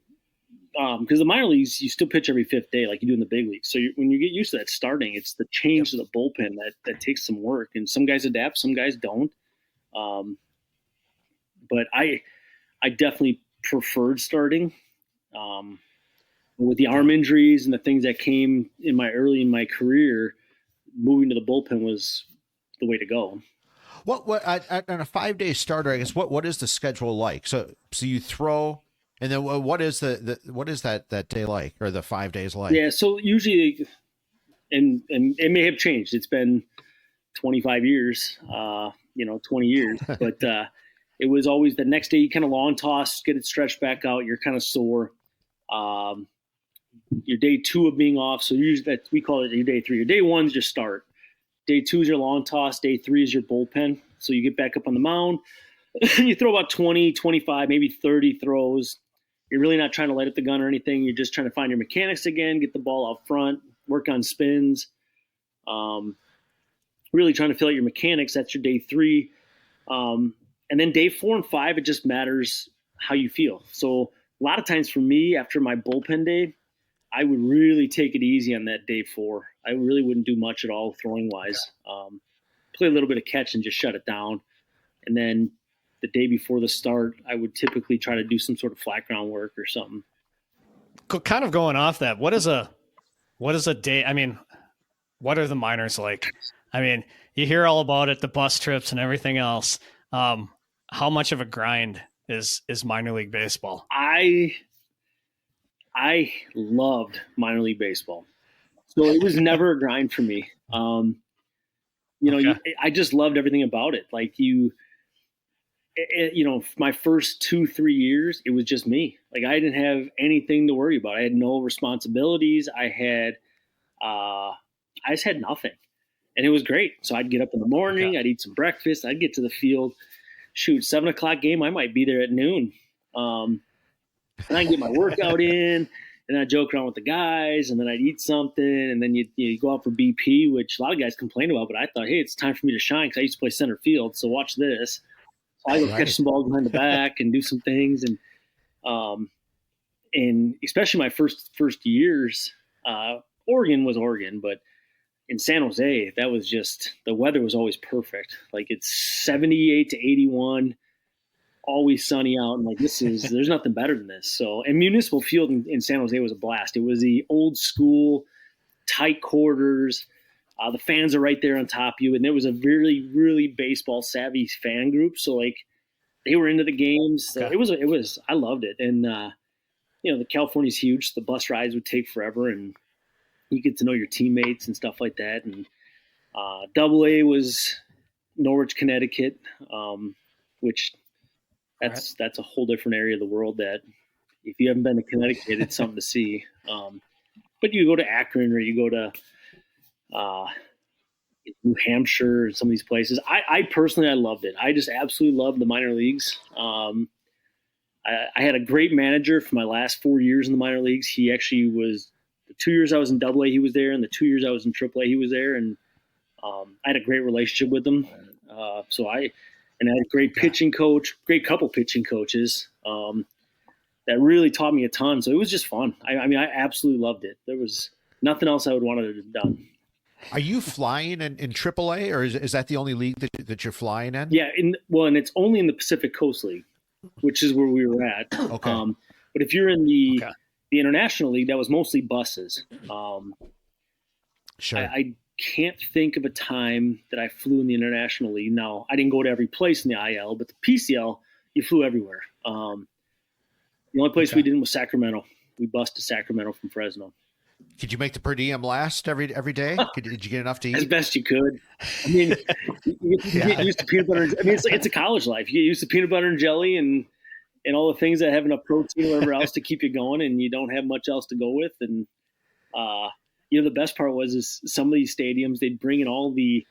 because the minor leagues, you still pitch every fifth day like you do in the big leagues. So when you get used to that starting, it's the change to the bullpen that takes some work. And some guys adapt, some guys don't. But I definitely preferred starting. With the arm injuries and the things that came in my career, moving to the bullpen was the way to go. What on a 5-day starter, I guess, what is the schedule like? So you throw. And then what is what is that day like, or the 5 days like? Yeah, so usually, and it may have changed. It's been 25 years, 20 years, but it was always the next day you kind of long toss, get it stretched back out. You're kind of sore. Your day 2 of being off, so usually we call it your day 3. Your day 1 is your start. Day 2 is your long toss. Day 3 is your bullpen. So you get back up on the mound. You throw about 20, 25, maybe 30 throws. You're really not trying to light up the gun or anything. You're just trying to find your mechanics again, get the ball out front, work on spins. Really trying to fill out your mechanics. That's your day 3. And then day 4 and 5, it just matters how you feel. So a lot of times for me, after my bullpen day, I would really take it easy on that day 4. I really wouldn't do much at all throwing wise. Play a little bit of catch and just shut it down. And then the day before the start, I would typically try to do some sort of flat ground work or something. Kind of going off that, what is a day? I mean, what are the minors like? I mean, you hear all about it, the bus trips and everything else. How much of a grind is minor league baseball? I loved minor league baseball, so it was never a grind for me. I just loved everything about it. Like my first 2-3 years, it was just me. Like I didn't have anything to worry about. I had no responsibilities. I just had nothing, and it was great. So I'd get up in the morning, I'd eat some breakfast, I'd get to the field, 7:00 game. I might be there at noon. And I'd get my workout in, and I'd joke around with the guys, and then I'd eat something, and then you go out for BP, which a lot of guys complain about, but I thought, hey, it's time for me to shine because I used to play center field, so watch this. I go catch some balls behind the back and do some things, and especially my first years, Oregon was Oregon, but in San Jose, that was just the weather was always perfect. Like it's 78 to 81, always sunny out, and like there's nothing better than this. So, and Municipal Field in San Jose was a blast. It was the old school, tight quarters. The fans are right there on top of you, and there was a really, really baseball savvy fan group. So like they were into the games. So it was. I loved it, and the California's huge. So the bus rides would take forever, and you get to know your teammates and stuff like that. And AA was Norwich, Connecticut, which that's a whole different area of the world. That if you haven't been to Connecticut, it's something to see. But you go to Akron or you go to New Hampshire and some of these places. I personally, I loved it. I just absolutely loved the minor leagues. I had a great manager for my last 4 years in the minor leagues. He actually was the 2 years I was in AA, he was there, and the 2 years I was in AAA, he was there. And I had a great relationship with him. I had a great pitching coach, great couple pitching coaches. that really taught me a ton. So it was just fun. I mean, I absolutely loved it. There was nothing else I would want to have done. Are you flying in AAA, or is that the only league that you're flying in? Yeah, and it's only in the Pacific Coast League, which is where we were at. Okay. But if you're in the International League, that was mostly buses. Sure. I can't think of a time that I flew in the International League. Now, I didn't go to every place in the IL, but the PCL, you flew everywhere. The only place we didn't was Sacramento. We bused to Sacramento from Fresno. Could you make the per diem last every day? Did you get enough to eat? As best you could. I mean, you get used to peanut butter. I mean, it's a college life. You get used to peanut butter and jelly and all the things that have enough protein or whatever else to keep you going, and you don't have much else to go with. And the best part was some of these stadiums, they'd bring in all the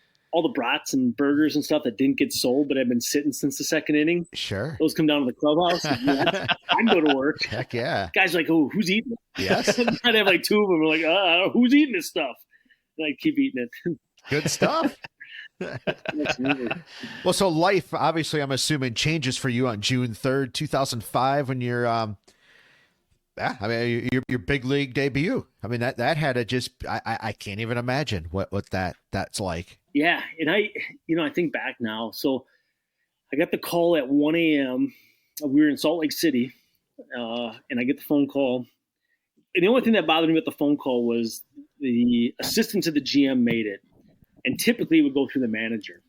brats and burgers and stuff that didn't get sold but had been sitting since the second inning. Sure. Those come down to the clubhouse. I'd go to work. Heck yeah. Guys are like, oh, who's eating it? Yes. I'd have like two of them. We're like, who's eating this stuff? And I'd keep eating it. Good stuff. Well, so life, obviously, I'm assuming, changes for you on June 3rd, 2005, when you're your big league debut. I mean, that had to just, I can't even imagine what that's like. Yeah. And I think back now. So I got the call at 1 a.m. We were in Salt Lake City, and I get the phone call. And the only thing that bothered me with the phone call was the assistant to the GM made it. And typically it would go through the manager.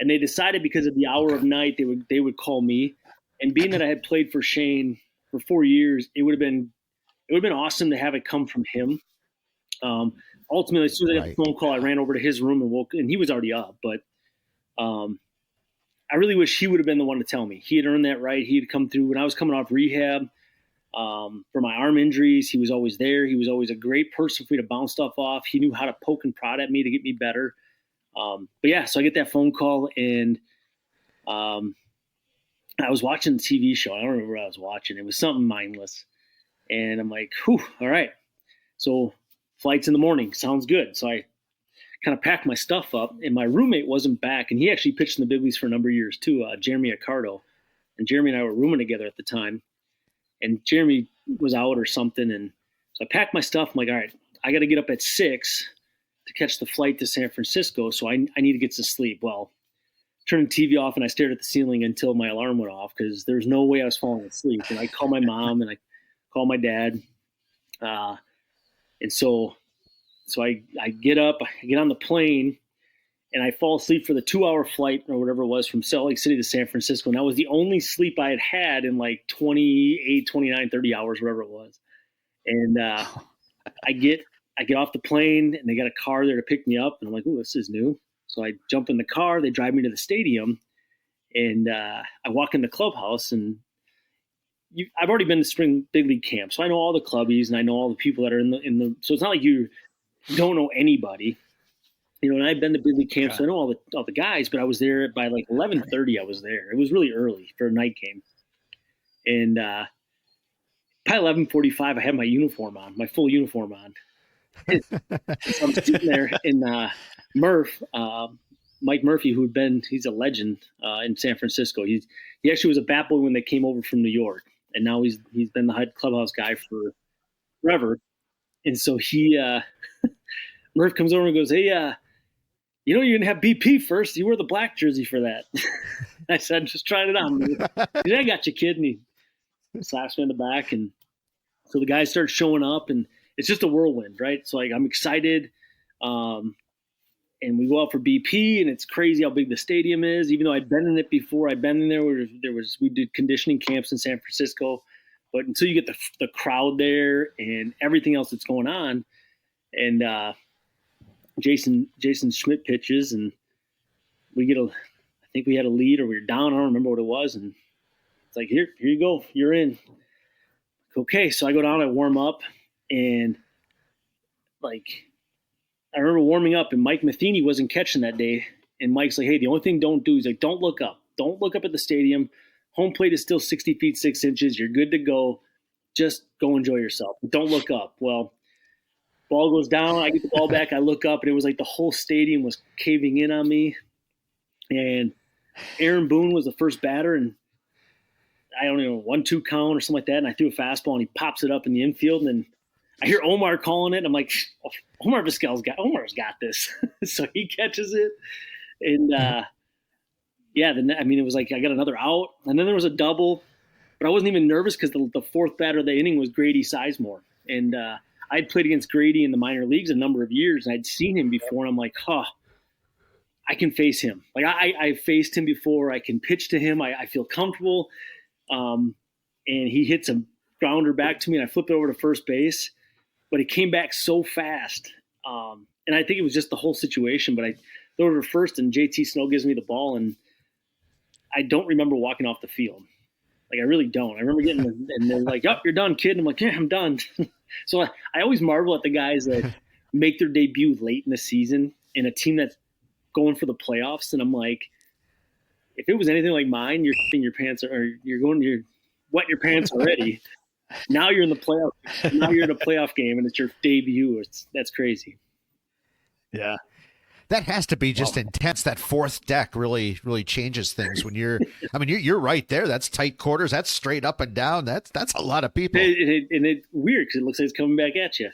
And they decided because of the hour of night, they would call me. And being that I had played for Shane for 4 years, it would have been awesome to have it come from him. Ultimately, as soon as I got the phone call, I ran over to his room and he was already up. But I really wish he would have been the one to tell me. He had earned that right. He had come through when I was coming off rehab for my arm injuries. He was always there. He was always a great person for me to bounce stuff off. He knew how to poke and prod at me to get me better. But yeah, so I get that phone call, and I was watching the TV show. I don't remember what I was watching. It was something mindless. And I'm like, whew, all right. So flight's in the morning. Sounds good. So I kind of packed my stuff up, and my roommate wasn't back. And he actually pitched in the big leagues for a number of years too, Jeremy Accardo. And Jeremy and I were rooming together at the time. And Jeremy was out or something. And so I packed my stuff. I'm like, all right, I got to get up at 6 to catch the flight to San Francisco. So I need to get some sleep. Well, turned the TV off, and I stared at the ceiling until my alarm went off because there's no way I was falling asleep. And I called my mom and I called my dad. And so I get up, I get on the plane, and I fall asleep for the 2-hour flight or whatever it was from Salt Lake City to San Francisco. And that was the only sleep I had in like 28, 29, 30 hours, whatever it was. And I get off the plane, and they got a car there to pick me up. And I'm like, oh, this is new. So I jump in the car, they drive me to the stadium, and I walk in the clubhouse, and I've already been to spring big league camp. So I know all the clubbies, and I know all the people that are in the, so it's not like you don't know anybody, and I've been to big league camp, so I know all the guys, but I was there by like 11:30. I was there. It was really early for a night game. And by 11:45, I had my uniform on, my full uniform on. So I'm sitting there, and Murph, Mike Murphy, he's a legend in San Francisco. He actually was a bat boy when they came over from New York, and now he's been the head clubhouse guy for forever. And so Murph comes over and goes, "Hey, you're gonna have BP first. You wear the black jersey for that." I said, "Just trying it on." He said, "I got you, kid." And he slaps me in the back, and so the guys start showing up, and it's just a whirlwind, right? So like I'm excited. And we go out for BP, and it's crazy how big the stadium is. Even though I'd been in it before, I'd been in there where we did conditioning camps in San Francisco. But until you get the crowd there and everything else that's going on, and Jason Schmidt pitches, and I think we had a lead or we were down. I don't remember what it was. And it's like, here you go. You're in. Okay. So I go down, I warm up, and like, I remember warming up, and Mike Matheny wasn't catching that day. And Mike's like, hey, the only thing don't do is like, don't look up. Don't look up at the stadium. Home plate is still 60 feet, 6 inches. You're good to go. Just go enjoy yourself. Don't look up. Well, ball goes down. I get the ball back. I look up, and it was like the whole stadium was caving in on me. And Aaron Boone was the first batter, and I don't know, 1-2 count or something like that. And I threw a fastball and he pops it up in the infield. And then I hear Omar calling it. And I'm like, oh, Omar's got this. So he catches it. And then, I mean, it was like I got another out. And then there was a double. But I wasn't even nervous because the fourth batter of the inning was Grady Sizemore. And I'd played against Grady in the minor leagues a number of years. And I'd seen him before. And I'm like, I can face him. Like I faced him before. I can pitch to him. I feel comfortable. And he hits a grounder back to me, and I flipped it over to first base. But it came back so fast. And I think it was just the whole situation. But I throw it to first, and JT Snow gives me the ball, and I don't remember walking off the field. Like, I really don't. I remember getting – and they're like, you're done, kid. And I'm like, yeah, I'm done. So I always marvel at the guys that make their debut late in the season in a team that's going for the playoffs. And I'm like, if it was anything like mine, you're in your pants or you're wet your pants already. Now you're in the playoff. Now you're in a playoff game, and it's your debut. That's crazy. Yeah. That has to be just intense. That fourth deck really changes things when you're right there. That's tight quarters. That's straight up and down. That's a lot of people. And it's weird because it looks like it's coming back at you.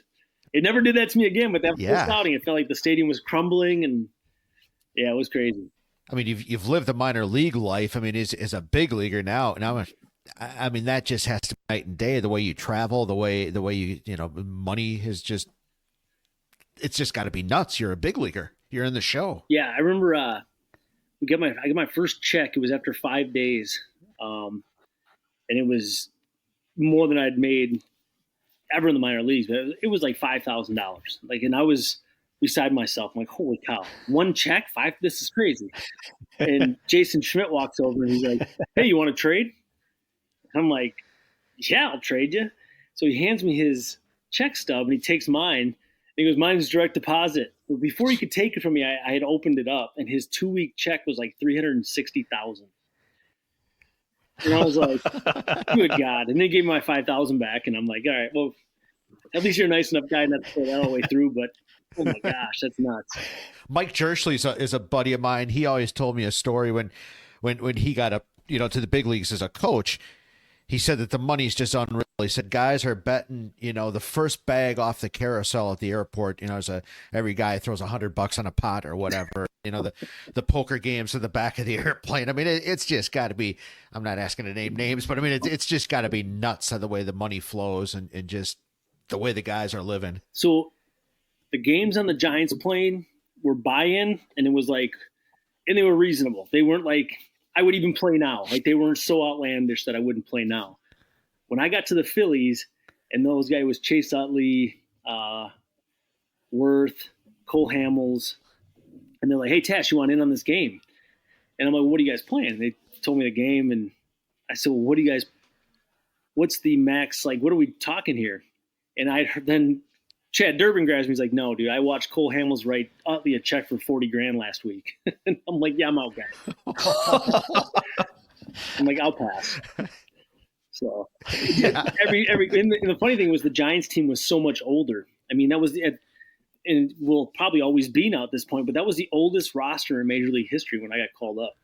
It never did that to me again, but that first outing, it felt like the stadium was crumbling, and yeah, it was crazy. I mean, you've lived a minor league life. I mean, is a big leaguer now. I mean, that just has to be night and day. The way you travel, the way you money is just, it's just got to be nuts. You're a big leaguer. You're in the show. Yeah, I remember I got my first check. It was after 5 days, and it was more than I'd made ever in the minor leagues. But it was like $5,000. Like, and I was beside myself. I'm like, holy cow! One check, $5. This is crazy. And Jason Schmidt walks over and he's like, "Hey, you want to trade?" I'm like, "Yeah, I'll trade you." So he hands me his check stub and he takes mine. He goes, "Mine's direct deposit." But before he could take it from me, I had opened it up, and his 2-week check was like $360,000. And I was like, "Good God!" And they gave me my $5,000 back, and I'm like, "All right, well, at least you're a nice enough guy not to play that all the way through." But oh my gosh, that's nuts. Mike Jerschley is a buddy of mine. He always told me a story when he got up, to the big leagues as a coach. He said that the money's just unreal. He said guys are betting, the first bag off the carousel at the airport, every guy throws $100 on a pot or whatever, the poker games in the back of the airplane. I mean, it's just got to be, I'm not asking to name names, but I mean, it's just got to be nuts how the way the money flows and just the way the guys are living. So the games on the Giants plane were buy-in, and it was like, and they were reasonable. They weren't like, I would even play now. Like, they weren't so outlandish that I wouldn't play now. When I got to the Phillies, and those guys was Chase Utley, Worth, Cole Hamels, and they're like, "Hey, Tash, you want in on this game?" And I'm like, "What are you guys playing?" They told me the game, and I said, "Well, what's the max? Like, what are we talking here?" And then Chad Durbin grabs me. He's like, "No, dude, I watched Cole Hamels write Utley a check for $40,000 last week." And I'm like, "Yeah, I'm out, guys." I'm like, "I'll pass." So and the funny thing was the Giants team was so much older. I mean, that was and will probably always be now at this point, but that was the oldest roster in Major League history when I got called up.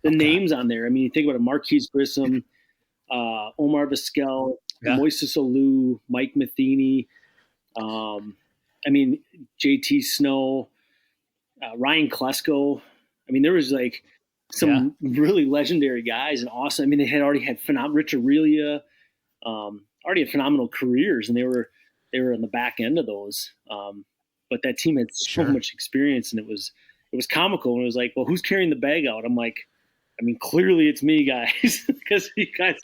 Names on there. I mean, you think about it: Marquise Grissom, Omar Vizquel, Moises Alou, Mike Matheny. I mean, JT Snow, Ryan Klesko. I mean, there was like some really legendary guys and awesome. I mean, they had already had Rich Aurelia, already had phenomenal careers, and they were in the back end of those. But that team had so much experience, and it was comical. And it was like, well, who's carrying the bag out? I'm like, I mean, clearly it's me, guys, because you guys.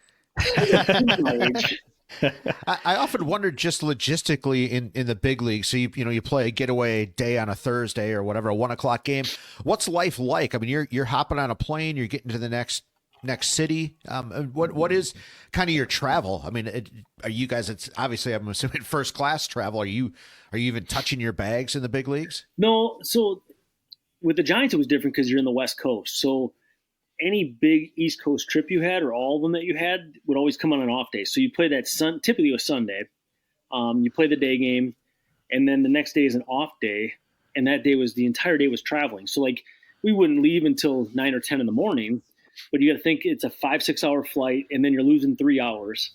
I often wondered just logistically in the big league. So you play a getaway day on a Thursday or whatever, a 1:00 game. What's life like? I mean, you're hopping on a plane, you're getting to the next city. What is kind of your travel? I mean, are you guys? It's obviously, I'm assuming, first class travel. Are you even touching your bags in the big leagues? No. So with the Giants, it was different because you're in the West Coast. So any big East Coast trip you had, or all of them that you had, would always come on an off day. So you play that typically a Sunday. You play the day game, and then the next day is an off day, and that day was the entire day was traveling. So like we wouldn't leave until 9 or 10 in the morning. but you got to think it's a 5-6 hour flight, and then you're losing 3 hours.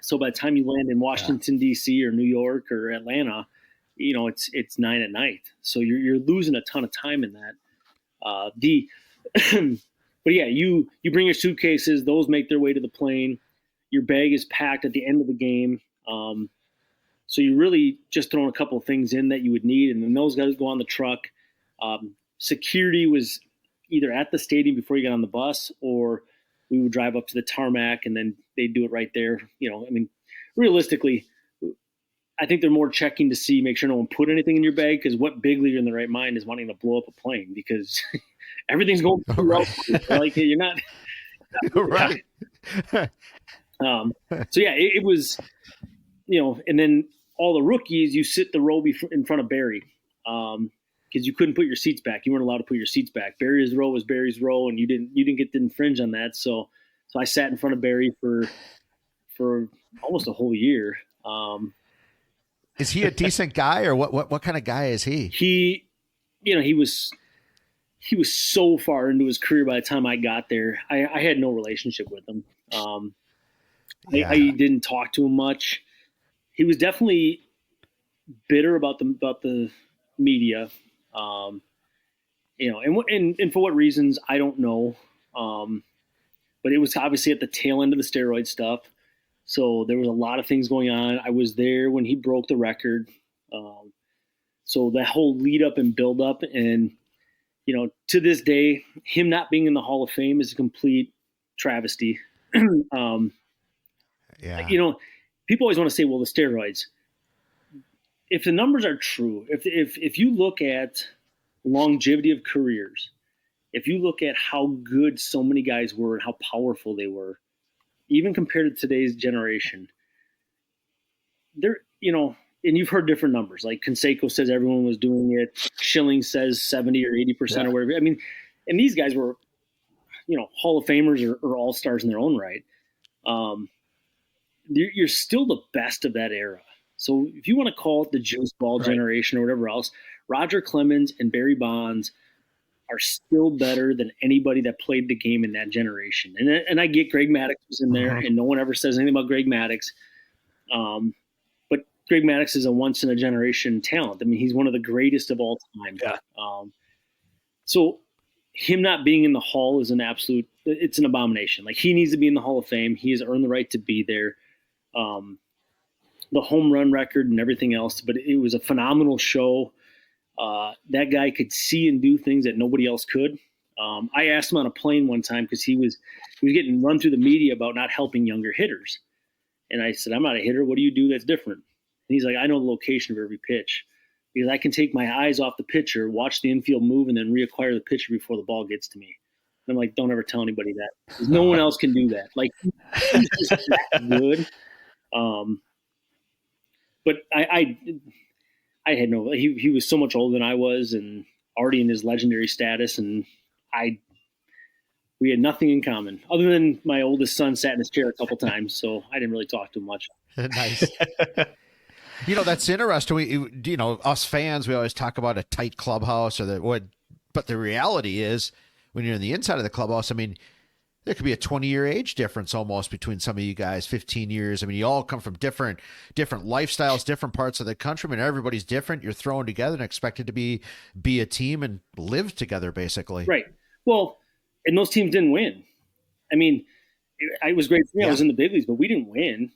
So by the time you land in Washington, D.C. or New York or Atlanta, it's 9 at night. So you're losing a ton of time in that. But yeah, you bring your suitcases, those make their way to the plane. Your bag is packed at the end of the game. So you really just throwing a couple of things in that you would need, and then those guys go on the truck. Security was either at the stadium before you got on the bus, or we would drive up to the tarmac and then they'd do it right there. Realistically, I think they're more checking to make sure no one put anything in your bag, because what big leaguer in the right mind is wanting to blow up a plane, because everything's going well. Like, you're not right. So yeah, it was, and then all the rookies, you sit the row in front of Barry, because you couldn't put your seats back. You weren't allowed to put your seats back. Barry's row was Barry's row, and you didn't get to infringe on that. So I sat in front of Barry for almost a whole year. Is he a decent guy, or what kind of guy is he? He was so far into his career by the time I got there. I had no relationship with him. I didn't talk to him much. He was definitely bitter about the media, and for what reasons I don't know. But it was obviously at the tail end of the steroid stuff. So there was a lot of things going on. I was there when he broke the record. So that whole lead up and build up, and to this day, him not being in the Hall of Fame is a complete travesty. People always want to say, well, the steroids. If the numbers are true, if you look at longevity of careers, if you look at how good so many guys were and how powerful they were, even compared to today's generation, and you've heard different numbers. Like Canseco says everyone was doing it. Schilling says 70 or 80% or whatever. I mean, and these guys were, Hall of Famers or all-stars in their own right. You're still the best of that era. So if you want to call it the juice ball generation or whatever else, Roger Clemens and Barry Bonds are still better than anybody that played the game in that generation. And I get Greg Maddux was in there, and no one ever says anything about Greg Maddux. But Greg Maddux is a once-in-a-generation talent. I mean, he's one of the greatest of all time. Yeah. So him not being in the Hall is it's an abomination. Like, he needs to be in the Hall of Fame. He has earned the right to be there. The home run record and everything else, but it was a phenomenal show. That guy could see and do things that nobody else could. I asked him on a plane one time, because he was getting run through the media about not helping younger hitters. And I said, I'm not a hitter. What do you do that's different? And he's like, I know the location of every pitch, because I can take my eyes off the pitcher, watch the infield move, and then reacquire the pitcher before the ball gets to me. And I'm like, don't ever tell anybody that, because no one else can do that. Like, he's just that good. But I had he was so much older than I was, and already in his legendary status, and we had nothing in common other than my oldest son sat in his chair a couple times, so I didn't really talk to him much. Nice. That's interesting. Us fans, we always talk about a tight clubhouse but the reality is, when you're in the inside of the clubhouse, I mean, there could be a 20-year age difference almost between some of you guys, 15 years. I mean, you all come from different lifestyles, different parts of the country. I mean, everybody's different. You're thrown together and expected to be a team and live together, basically. Right. Well, and those teams didn't win. I mean, it was great for me. I was in the big leagues, but we didn't win.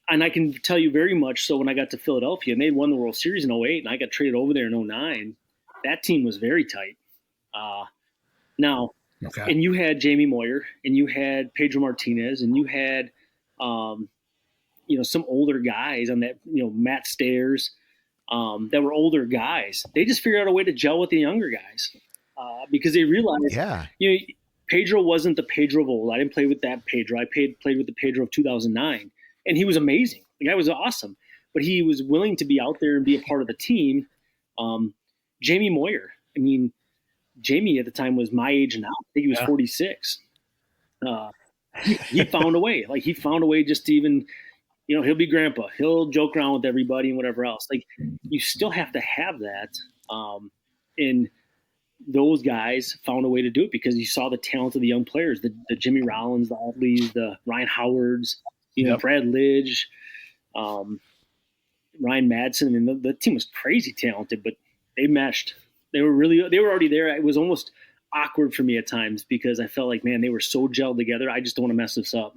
And I can tell you very much so, when I got to Philadelphia and they won the World Series in 2008 and I got traded over there in 2009, that team was very tight. And you had Jamie Moyer, and you had Pedro Martinez, and you had, some older guys on that, Matt Stairs, that were older guys. They just figured out a way to gel with the younger guys, because they realized, Pedro wasn't the Pedro of old. I didn't play with that Pedro. I played with the Pedro of 2009, and he was amazing. The guy was awesome, but he was willing to be out there and be a part of the team. Jamie Moyer, I mean, Jamie at the time was my age now. I think he was 46. He found a way. Like, he found a way just to even, he'll be grandpa. He'll joke around with everybody and whatever else. Like, you still have to have that. And those guys found a way to do it because you saw the talent of the young players, the Jimmy Rollins, the Audleys, the Ryan Howards, Brad Lidge, Ryan Madsen. I mean, the team was crazy talented, but they meshed. They were already there. It was almost awkward for me at times because I felt like, man, they were so gelled together. I just don't want to mess this up.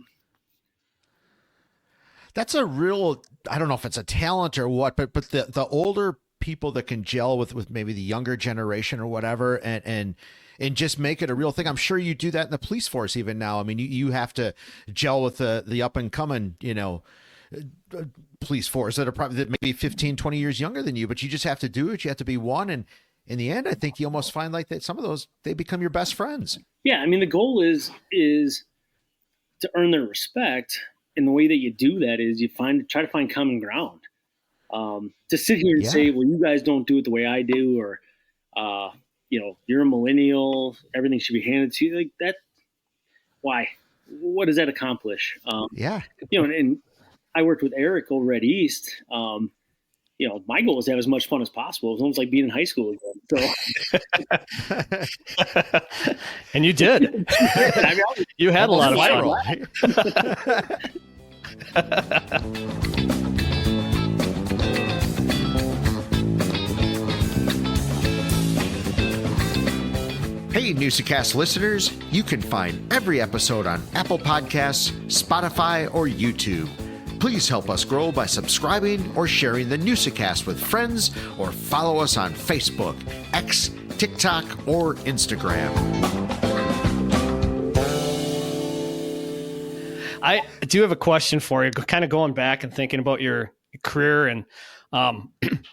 That's a real, I don't know if it's a talent or what, but the older people that can gel with maybe the younger generation or whatever, and just make it a real thing. I'm sure you do that in the police force even now. I mean, you have to gel with the up and coming, police force that are probably that maybe 15, 20 years younger than you, but you just have to do it. You have to be one. And in the end, I think you almost find like that some of those, they become your best friends. Yeah. I mean, the goal is to earn their respect. And the way that you do that is you try to find common ground. To sit here and say, well, you guys don't do it the way I do, or, you're a millennial, everything should be handed to you like that. Why? What does that accomplish? And I worked with Eric over at East. My goal was to have as much fun as possible. It was almost like being in high school again. So, and you did. You had a lot of fun. Hey, Newsa-Cast listeners, you can find every episode on Apple Podcasts, Spotify, or YouTube. Please help us grow by subscribing or sharing the Newsa-Cast with friends, or follow us on Facebook, X, TikTok, or Instagram. I do have a question for you, kind of going back and thinking about your career. And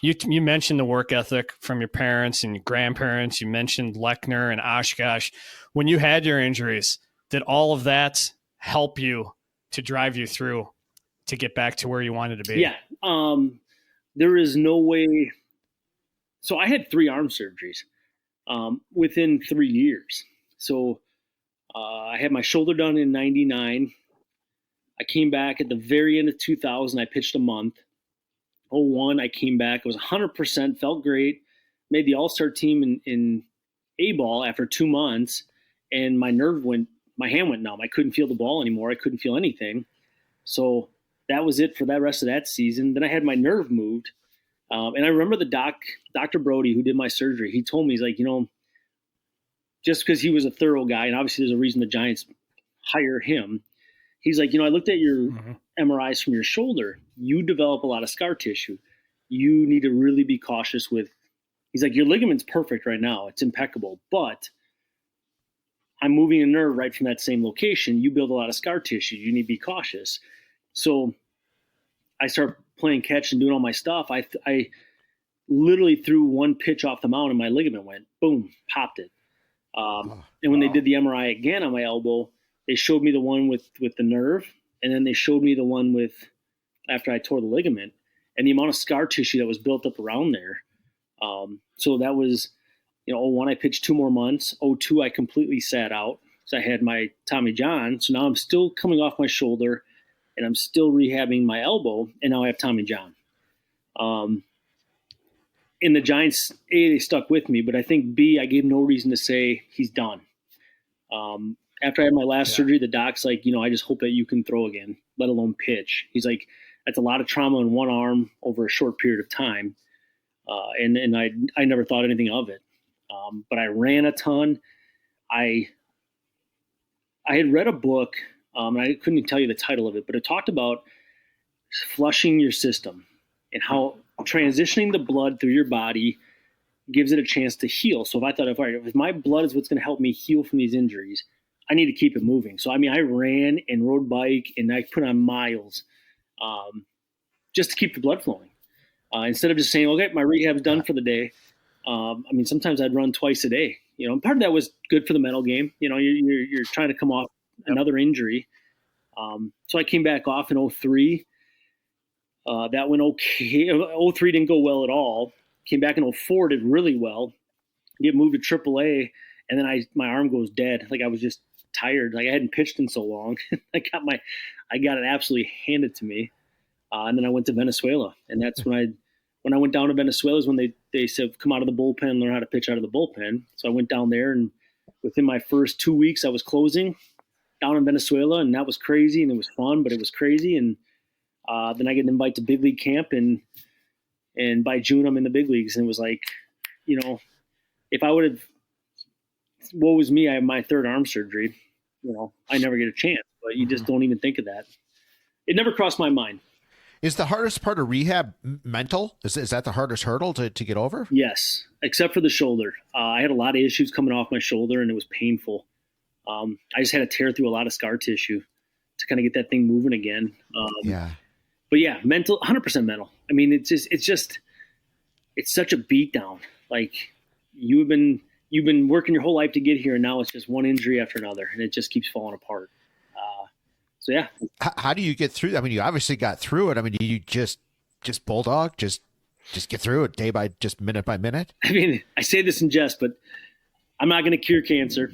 you mentioned the work ethic from your parents and your grandparents. You mentioned Lechner and Oshkosh. When you had your injuries, did all of that help you to drive you through to get back to where you wanted to be? Yeah. There is no way. So I had 3 arm surgeries within 3 years. So I had my shoulder done in 99. I came back at the very end of 2000. I pitched a month. 01, I came back. I was 100%, felt great. Made the all-star team in A-ball after 2 months. And my hand went numb. I couldn't feel the ball anymore. I couldn't feel anything. So that was it for the rest of that season. Then I had my nerve moved. And I remember Dr. Brody, who did my surgery, he told me, he's like, just because he was a thorough guy, and obviously there's a reason the Giants hire him. He's like, I looked at your MRIs from your shoulder. You develop a lot of scar tissue. You need to really be cautious with, he's like, your ligament's perfect right now. It's impeccable. But I'm moving a nerve right from that same location. You build a lot of scar tissue. You need to be cautious. So I start playing catch and doing all my stuff. I literally threw one pitch off the mound and my ligament went, boom, popped it. And when they did the MRI again on my elbow, they showed me the one with the nerve, and then they showed me the one with after I tore the ligament, and the amount of scar tissue that was built up around there. So that was, 01, I pitched 2 more months. 02, I completely sat out. So I had my Tommy John. So now I'm still coming off my shoulder, and I'm still rehabbing my elbow, and now I have Tommy John. In the Giants, A, they stuck with me, but I think B, I gave no reason to say he's done. After I had my last surgery, the doc's like, I just hope that you can throw again, let alone pitch. He's like, that's a lot of trauma in one arm over a short period of time. And I never thought anything of it. But I ran a ton. I had read a book, and I couldn't even tell you the title of it, but it talked about flushing your system and how transitioning the blood through your body gives it a chance to heal. So if I thought, if my blood is what's going to help me heal from these injuries, I need to keep it moving. So, I ran and rode bike and I put on miles just to keep the blood flowing. Instead of just saying, okay, my rehab's done for the day. Sometimes I'd run twice a day, and part of that was good for the mental game. You're trying to come off another injury. So I came back off in 03. That went okay. 03 didn't go well at all. Came back in 04, did really well. Get moved to AAA, and then my arm goes dead. Like I was just tired. Like I hadn't pitched in so long. I got it absolutely handed to me. And then I went to Venezuela, and that's when I when I went down to Venezuela is when they said, come out of the bullpen, learn how to pitch out of the bullpen. So I went down there, and within my first 2 weeks I was closing down in Venezuela, and that was crazy, and it was fun, but it was crazy. And then I get an invite to big league camp, and by June I'm in the big leagues. And it was like, if I would have, woe was me, I have my third arm surgery, I never get a chance, but you just don't even think of that. It never crossed my mind. Is the hardest part of rehab mental? Is that the hardest hurdle to get over? Yes, except for the shoulder. I had a lot of issues coming off my shoulder, and it was painful. I just had to tear through a lot of scar tissue to kind of get that thing moving again. But yeah, mental, 100% mental. I mean, it's such a beatdown. Like you've been working your whole life to get here, and now it's just one injury after another, and it just keeps falling apart. So yeah. How do you get through? I mean, you obviously got through it. I mean, you just bulldog, just get through it just minute by minute. I mean, I say this in jest, but I'm not going to cure cancer.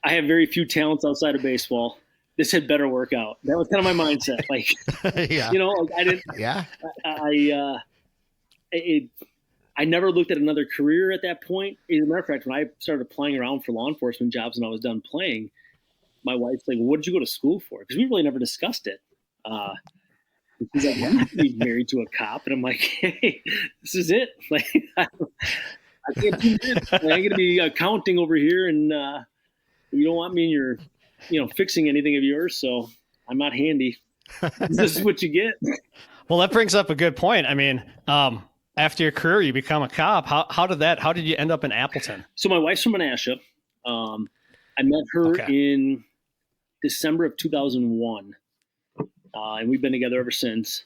I have very few talents outside of baseball. This had better work out. That was kind of my mindset. Like, yeah. I didn't. Yeah. I never looked at another career at that point. As a matter of fact, when I started applying around for law enforcement jobs and I was done playing, my wife's like, well, what did you go to school for? Because we really never discussed it. She's like, well, you be married to a cop. And I'm like, hey, this is it. Like, I can't do this. I'm going to be accounting over here, and you don't want me in your, fixing anything of yours, so I'm not handy. This is what you get. Well, that brings up a good point. I mean, after your career, you become a cop. How did you end up in Appleton? So my wife's from Menasha. I met her in December of 2001, and we've been together ever since.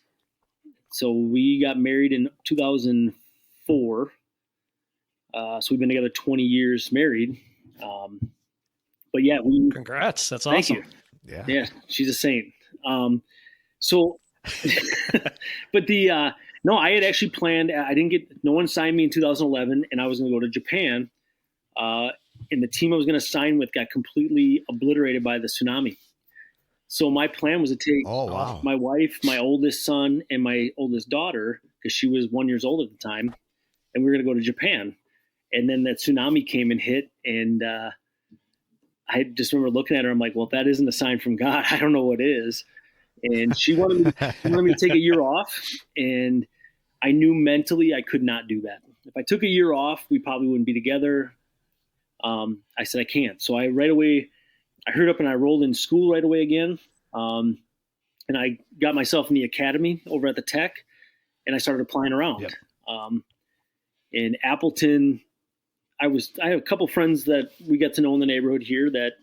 So we got married in 2004. So we've been together 20 years married. But yeah, congrats. That's awesome. Thank you. Yeah, she's a saint. But no, I had actually planned, no one signed me in 2011, and I was going to go to Japan. And the team I was going to sign with got completely obliterated by the tsunami. So my plan was to take my wife, my oldest son, and my oldest daughter, because she was 1 year old at the time, and we were going to go to Japan. And then that tsunami came and hit, and I just remember looking at her. I'm like, well, if that isn't a sign from God, I don't know what is. And she wanted me to take a year off, and I knew mentally I could not do that. If I took a year off, we probably wouldn't be together. I said I can't. So I hurried up and I rolled in school right away again. And I got myself in the academy over at the Tech, and I started applying around. Yep. In Appleton, I have a couple friends that we got to know in the neighborhood here that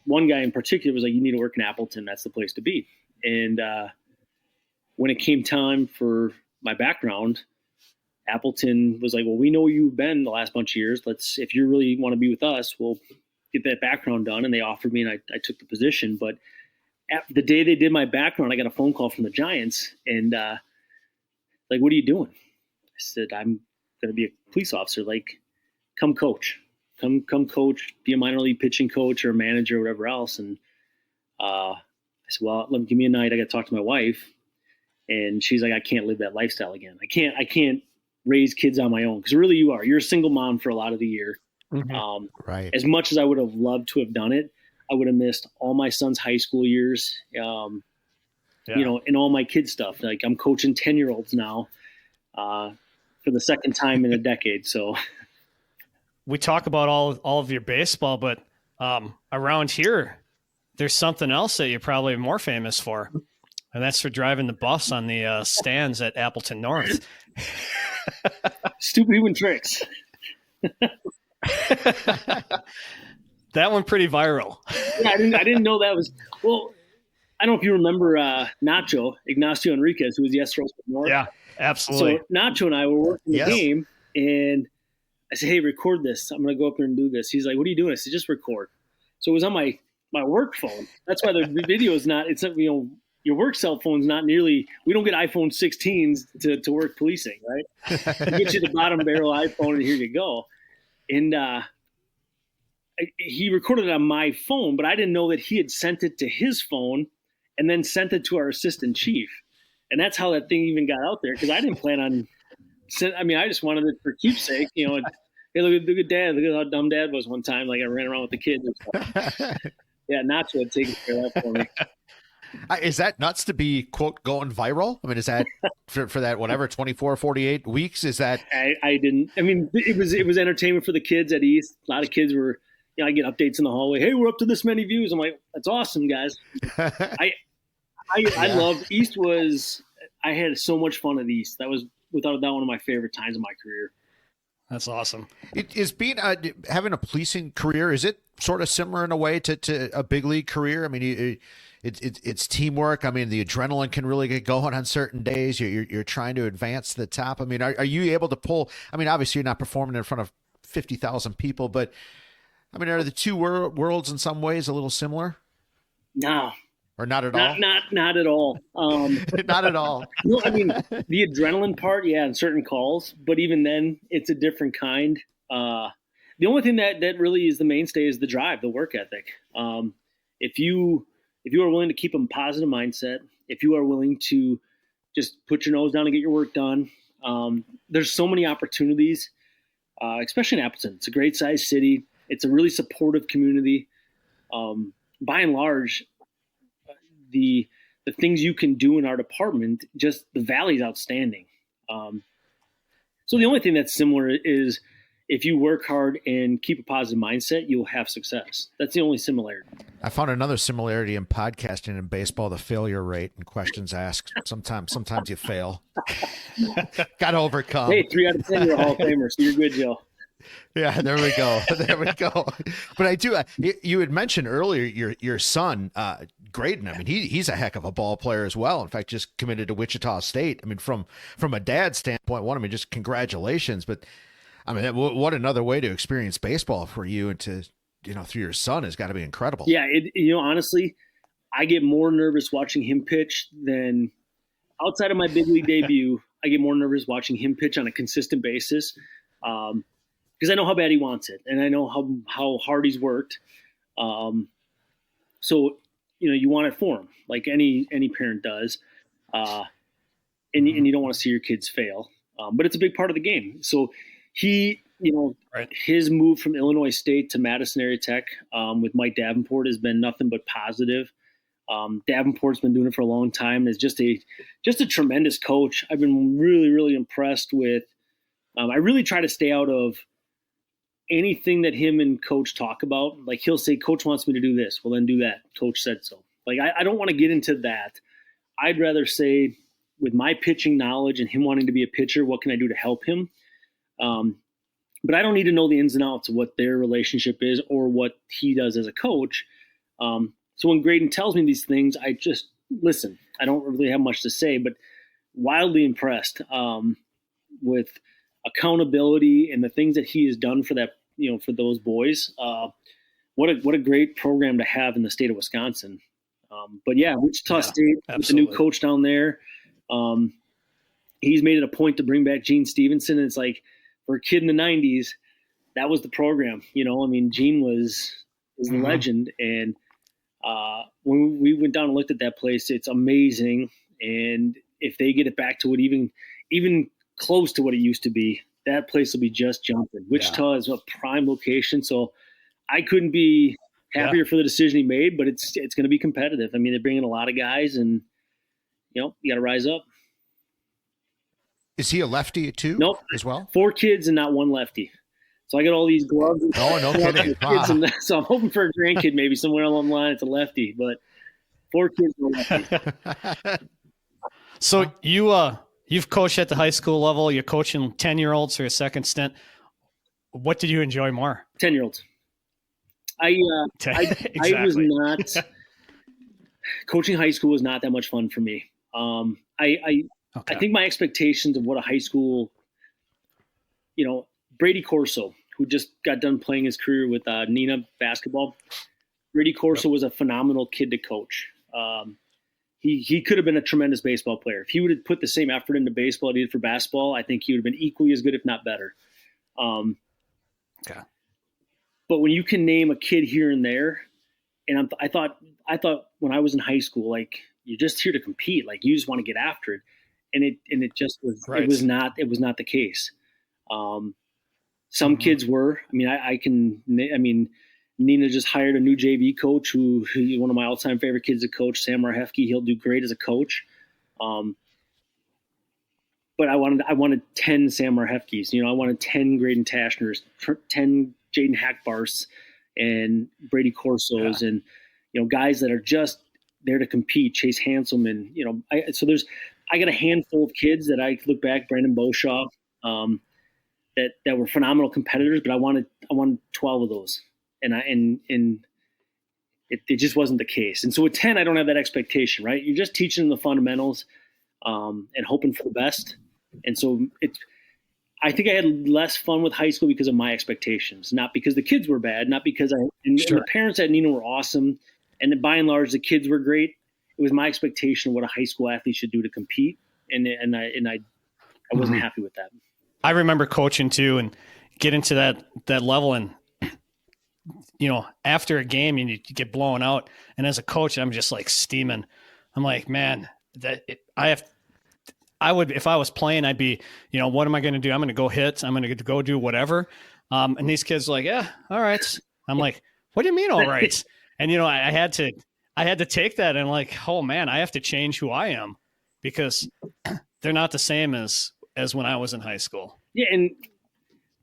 one guy in particular was like, you need to work in Appleton. That's the place to be. And when it came time for my background, Appleton was like, well, we know you've been the last bunch of years. If you really want to be with us, we'll get that background done. And they offered me, and I took the position. But the day they did my background, I got a phone call from the Giants, and like, what are you doing? I said, I'm going to be a police officer. Like, come coach, come coach, be a minor league pitching coach or a manager or whatever else. And I said, well, give me a night. I got to talk to my wife. And she's like, I can't live that lifestyle again. I can't raise kids on my own. Because really you're a single mom for a lot of the year. Mm-hmm. Right. As much as I would have loved to have done it, I would have missed all my son's high school years, and all my kids' stuff. Like, I'm coaching 10-year-olds now for the second time in a decade. So we talk about all of your baseball, but around here, there's something else that you're probably more famous for, and that's for driving the bus on the stands at Appleton North. Stupid human tricks. That one pretty viral. Yeah, I didn't know that was. Well, I don't know if you remember Nacho Ignacio Enriquez, who was the Astros North. Yeah, absolutely. So Nacho and I were working the game, and I said, "Hey, record this. I'm going to go up there and do this." He's like, "What are you doing?" I said, "Just record." So it was on my work phone. That's why the video is not. It's your work cell phone's not nearly. We don't get iPhone 16s to work policing, right? We get you the bottom barrel iPhone, and here you go. And he recorded it on my phone, but I didn't know that he had sent it to his phone and then sent it to our assistant chief. And that's how that thing even got out there. Cause I didn't plan on, I just wanted it for keepsake, you know, and, hey, look at dad. Look at how dumb dad was one time. Like I ran around with the kids and stuff. Yeah. Nacho had taken care of that for me. Is that nuts to be, quote, going viral? I mean, is that for that, whatever, 24, 48 weeks? Is that? I didn't. I mean, it was entertainment for the kids at East. A lot of kids were, you know, I get updates in the hallway. Hey, we're up to this many views. I'm like, that's awesome, guys. I loved East. I had so much fun at East. That was without a doubt one of my favorite times of my career. That's awesome. It is having a policing career. Is it sort of similar in a way to a big league career? I mean, it's teamwork. I mean, the adrenaline can really get going on certain days. You're trying to advance to the top. I mean, are you able to pull? I mean, obviously you're not performing in front of 50,000 people, but I mean, are the two worlds in some ways a little similar? No. Or not at all? Not at all. Not at all. No, I mean, the adrenaline part, yeah, in certain calls, but even then, it's a different kind. The only thing that really is the mainstay is the drive, the work ethic. If you are willing to keep a positive mindset, if you are willing to just put your nose down and get your work done, there's so many opportunities, especially in Appleton. It's a great sized city. It's a really supportive community. By and large, the things you can do in our department, just the Valley's outstanding. So the only thing that's similar is if you work hard and keep a positive mindset, you'll have success. That's the only similarity. I found another similarity in podcasting and baseball, the failure rate and questions asked. Sometimes you fail. Got to overcome. Hey, 3 out of 10, you're a Hall of Famer, so you're good, Joe. Yeah, there we go. There we go. But I do. You had mentioned earlier your son, Graydon. I mean, he's a heck of a ball player as well. In fact, just committed to Wichita State. I mean, from a dad's standpoint, just congratulations. But I mean, what another way to experience baseball for you and to through your son has got to be incredible. Yeah, honestly, I get more nervous watching him pitch than outside of my big league debut. I get more nervous watching him pitch on a consistent basis. Because I know how bad he wants it, and I know how hard he's worked. So, you want it for him, like any parent does, and you don't want to see your kids fail. But it's a big part of the game. So he, right. His move from Illinois State to Madison Area Tech with Mike Davenport has been nothing but positive. Davenport's been doing it for a long time, and is just a tremendous coach. I've been really, really impressed with. I really try to stay out of anything that him and coach talk about. Like he'll say, coach wants me to do this. Well, then do that. Coach said so. Like, I don't want to get into that. I'd rather say with my pitching knowledge and him wanting to be a pitcher, what can I do to help him? But I don't need to know the ins and outs of what their relationship is or what he does as a coach. So when Graydon tells me these things, I just listen. I don't really have much to say, but wildly impressed with accountability and the things that he has done for that, for those boys. What a great program to have in the state of Wisconsin. But yeah, Wichita State with the new coach down there. He's made it a point to bring back Gene Stevenson. And it's like for a kid in the 90s, that was the program. Gene was the legend. And when we went down and looked at that place, it's amazing. And if they get it back to what even close to what it used to be, that place will be just jumping. Wichita is a prime location, so I couldn't be happier for the decision he made. But it's going to be competitive. I mean, they're bringing a lot of guys, and you got to rise up. Is he a lefty too? Nope. As well. 4 kids and not one lefty. So I got all these gloves. No kidding. So I'm hoping for a grandkid maybe somewhere along the line. It's a lefty, but 4 kids and a lefty. So you've coached at the high school level. You're coaching 10-year-olds for a second stint. What did you enjoy more? 10-year-olds. I was not coaching high school was not that much fun for me. I think my expectations of what a high school, Brady Corso, who just got done playing his career with Nina basketball. Brady Corso was a phenomenal kid to coach. He could have been a tremendous baseball player. If he would have put the same effort into baseball he did for basketball, I think he would have been equally as good, if not better. But when you can name a kid here and there, and I thought when I was in high school, like you're just here to compete. Like you just want to get after it. And it just was, Right. it was not the case. Some kids were, Nina just hired a new JV coach who one of my all-time favorite kids to coach, Sam Marhefke. He'll do great as a coach. But I wanted 10 Sam Marhefkes. I wanted 10 Graydon Taschners, 10 Jaden Hackbars, and Brady Corsos, and guys that are just there to compete. Chase Hanselman. I got a handful of kids that I look back. Brandon Boshaw, that were phenomenal competitors, but I wanted 12 of those, and it just wasn't the case. And so with 10, I don't have that expectation, right? You're just teaching them the fundamentals and hoping for the best. And so I think I had less fun with high school because of my expectations, not because the kids were bad, not because and the parents at Nina were awesome. And by and large, the kids were great. It was my expectation of what a high school athlete should do to compete. And I wasn't happy with that. I remember coaching too and get into that level, and after a game and you get blown out, and as a coach I'm just like steaming. I'm like, man, I would, if I was playing, I'd be, what am I going to do? I'm going to go hit. I'm going to go do whatever. And these kids are like, yeah, all right. I'm like, what do you mean? All right. And, I had to take that and like, oh man, I have to change who I am because they're not the same as when I was in high school. Yeah. And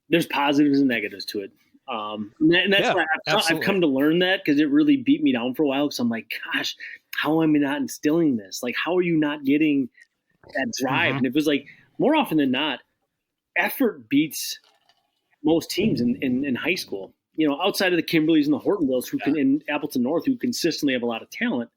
there's positives and negatives to it. And that's why I've come to learn that, because it really beat me down for a while. Because I'm like, gosh, how am I not instilling this? Like, how are you not getting that drive? And it was like, more often than not, effort beats most teams in high school. Outside of the Kimberleys and the Hortonvilles in Appleton North, who consistently have a lot of talent.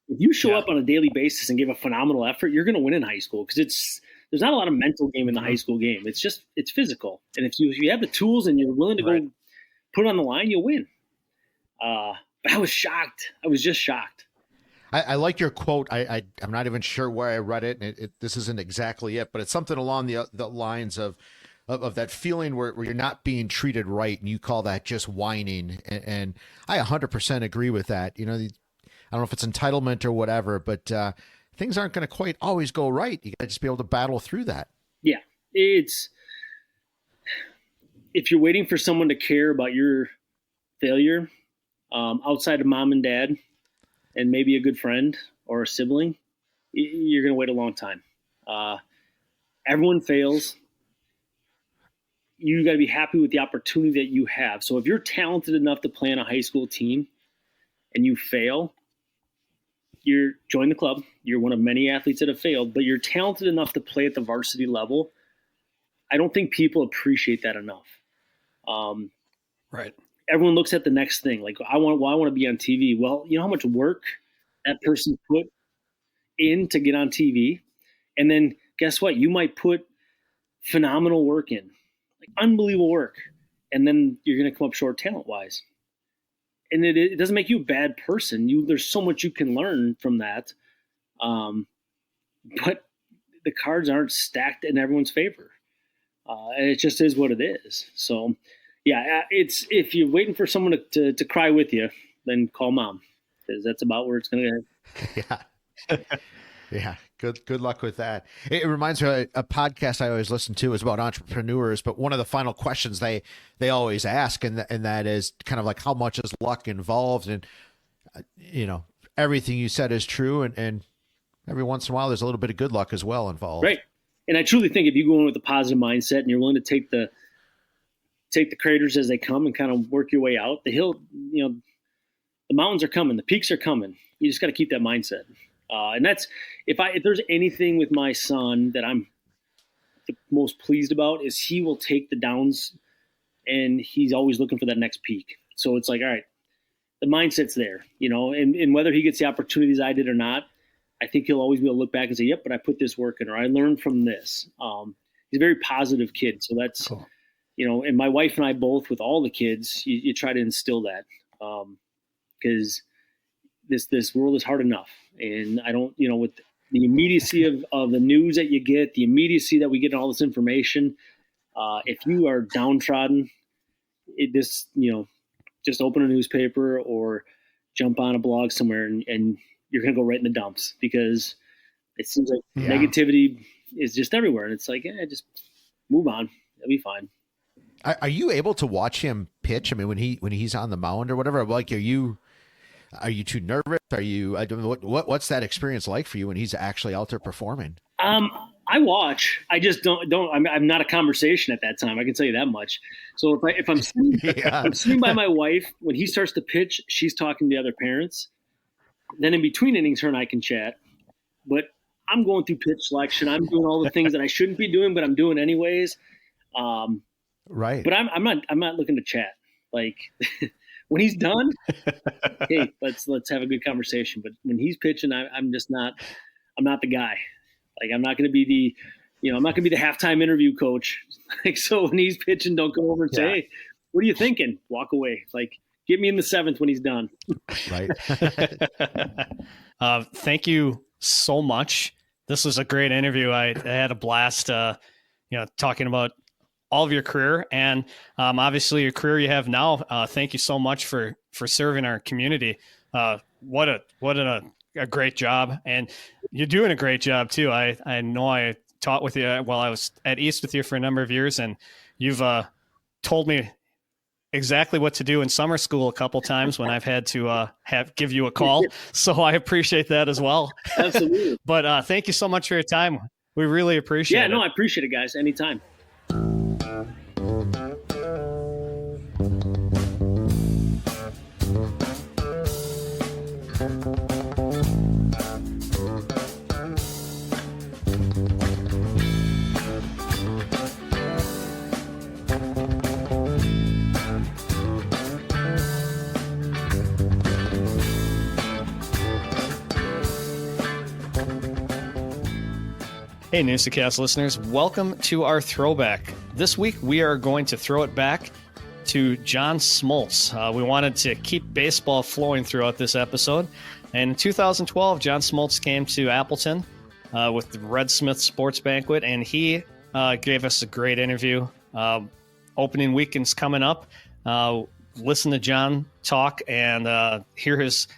If you show up on a daily basis and give a phenomenal effort, you're going to win in high school, because there's not a lot of mental game in the high school game. It's physical. And if you have the tools and you're willing to go put it on the line, you'll win. But I was shocked. I was just shocked. I like your quote. I'm not even sure where I read it, and this isn't exactly it, but it's something along the lines of that feeling where you're not being treated right, and you call that just whining. And I 100% agree with that. I don't know if it's entitlement or whatever, but things aren't going to quite always go right. You got to just be able to battle through that. Yeah, if you're waiting for someone to care about your failure, outside of mom and dad, and maybe a good friend or a sibling, you're going to wait a long time. Everyone fails. You got to be happy with the opportunity that you have. So if you're talented enough to play on a high school team and you fail, join the club. You're one of many athletes that have failed, but you're talented enough to play at the varsity level. I don't think people appreciate that enough. Right. Everyone looks at the next thing. Like, I want to be on TV. Well, you know how much work that person put in to get on TV? And then guess what? You might put phenomenal work in, like unbelievable work. And then you're going to come up short talent-wise. And it doesn't make you a bad person. There's so much you can learn from that. But the cards aren't stacked in everyone's favor. And it just is what it is. So, yeah, if you're waiting for someone to cry with you, then call mom, because that's about where it's going to go. Yeah. Yeah. Good luck with that. It reminds me of a podcast I always listen to is about entrepreneurs, but one of the final questions they always ask, and that is kind of like, how much is luck involved? And, everything you said is true. And every once in a while, there's a little bit of good luck as well involved. Right. And I truly think if you go in with a positive mindset and you're willing to take the craters as they come and kind of work your way out, the mountains are coming, the peaks are coming. You just got to keep that mindset. And that's, if there's anything with my son that I'm the most pleased about, is he will take the downs and he's always looking for that next peak. So it's like, all right, the mindset's there, and whether he gets the opportunities I did or not, I think he'll always be able to look back and say, yep, but I put this work in, or I learned from this. He's a very positive kid. So that's, cool. And my wife and I both, with all the kids, you try to instill that, because this world is hard enough. And I don't, with the immediacy of the news that you get, the immediacy that we get all this information, if you are downtrodden, just open a newspaper or jump on a blog somewhere and you're going to go right in the dumps because it seems like negativity is just everywhere. And it's like, just move on. It'll be fine. Are you able to watch him pitch? I mean, when he's on the mound or whatever, like, are you too nervous? Are you, I don't know, what's that experience like for you when he's actually out there performing? I watch. I just don't. I'm not a conversation at that time. I can tell you that much. So if I'm sitting by my wife when he starts to pitch, she's talking to the other parents. Then in between innings, her and I can chat. But I'm going through pitch selection. I'm doing all the things that I shouldn't be doing, but I'm doing anyways. Right. But I'm not looking to chat. Like when he's done, hey, let's have a good conversation. But when he's pitching, I'm not the guy. Like I'm not going to be I'm not going to be the halftime interview coach. Like, so when he's pitching, don't go over and say, hey, what are you thinking? Walk away. Like, get me in the 7th when he's done. Right. Thank you so much. This was a great interview. I had a blast, talking about all of your career and obviously your career you have now. Thank you so much for serving our community. What a great job, and you're doing a great job too. I know I taught with you while I was at East with you for a number of years, and you've told me exactly what to do in summer school a couple times when I've had to give you a call. So I appreciate that as well. Absolutely. But thank you so much for your time. We really appreciate it. Yeah, no, I appreciate it, guys. Anytime. Hey, Newsa-Cast listeners, welcome to our throwback. This week, we are going to throw it back to John Smoltz. We wanted to keep baseball flowing throughout this episode. And in 2012, John Smoltz came to Appleton with the Red Smith Sports Banquet, and he gave us a great interview. Opening weekend's coming up. Listen to John talk and hear his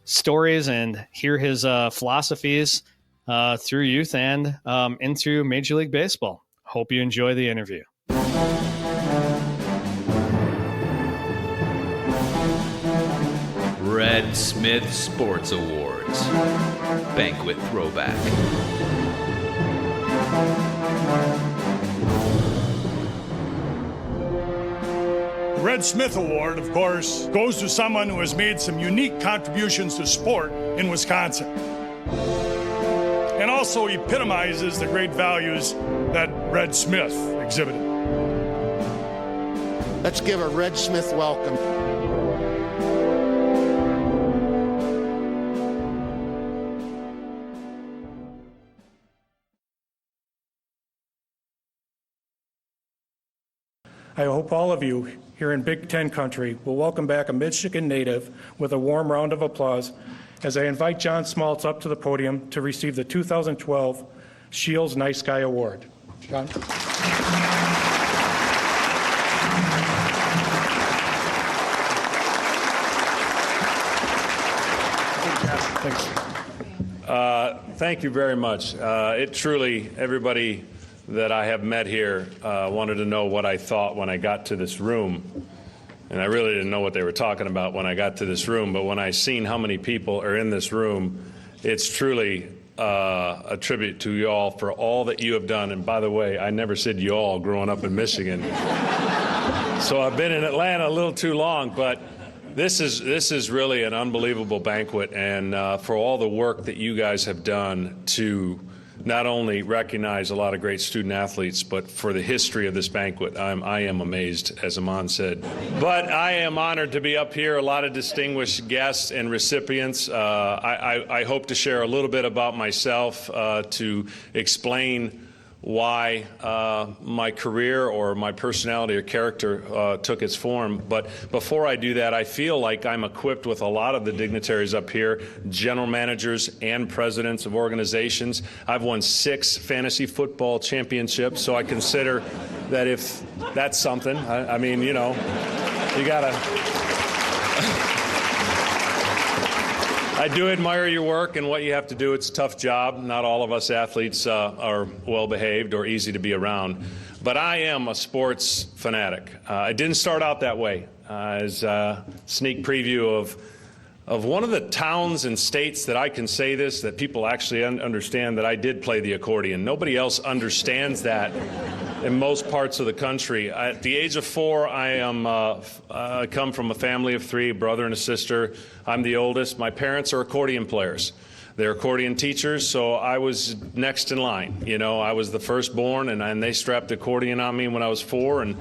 stories and hear his philosophies through youth and into Major League Baseball. Hope you enjoy the interview. Red Smith Sports Awards. Banquet Throwback. The Red Smith Award, of course, goes to someone who has made some unique contributions to sport in Wisconsin, and also epitomizes the great values that Red Smith exhibited. Let's give a Red Smith welcome. I hope all of you here in Big Ten country will welcome back a Michigan native with a warm round of applause as I invite John Smoltz up to the podium to receive the 2012 Shields Nice Guy Award. John. Thanks. Thank you very much. It truly, everybody that I have met here wanted to know what I thought when I got to this room. And I really didn't know what they were talking about when I got to this room. But when I seen how many people are in this room, it's truly a tribute to you all for all that you have done. And by the way, I never said you all growing up in Michigan. So I've been in Atlanta a little too long, but this is really an unbelievable banquet. And for all the work that you guys have done to not only recognize a lot of great student athletes, but for the history of this banquet, I am amazed, as Aman said. But I am honored to be up here, a lot of distinguished guests and recipients. I hope to share a little bit about myself to explain why my career or my personality or character took its form. But before I do that, I feel like I'm equipped with a lot of the dignitaries up here, general managers and presidents of organizations. I've won 6 fantasy football championships, so I consider that if that's something, I mean, you know, you gotta... I do admire your work and what you have to do. It's a tough job. Not all of us athletes are well-behaved or easy to be around. But I am a sports fanatic. I didn't start out that way. As a sneak preview of one of the towns and states that I can say this, that people actually understand that I did play the accordion. Nobody else understands that in most parts of the country. At the age of 4, I come from a family of 3, a brother and a sister. I'm the oldest. My parents are accordion players. They're accordion teachers, so I was next in line. You know, I was the firstborn, and they strapped the accordion on me when I was 4, and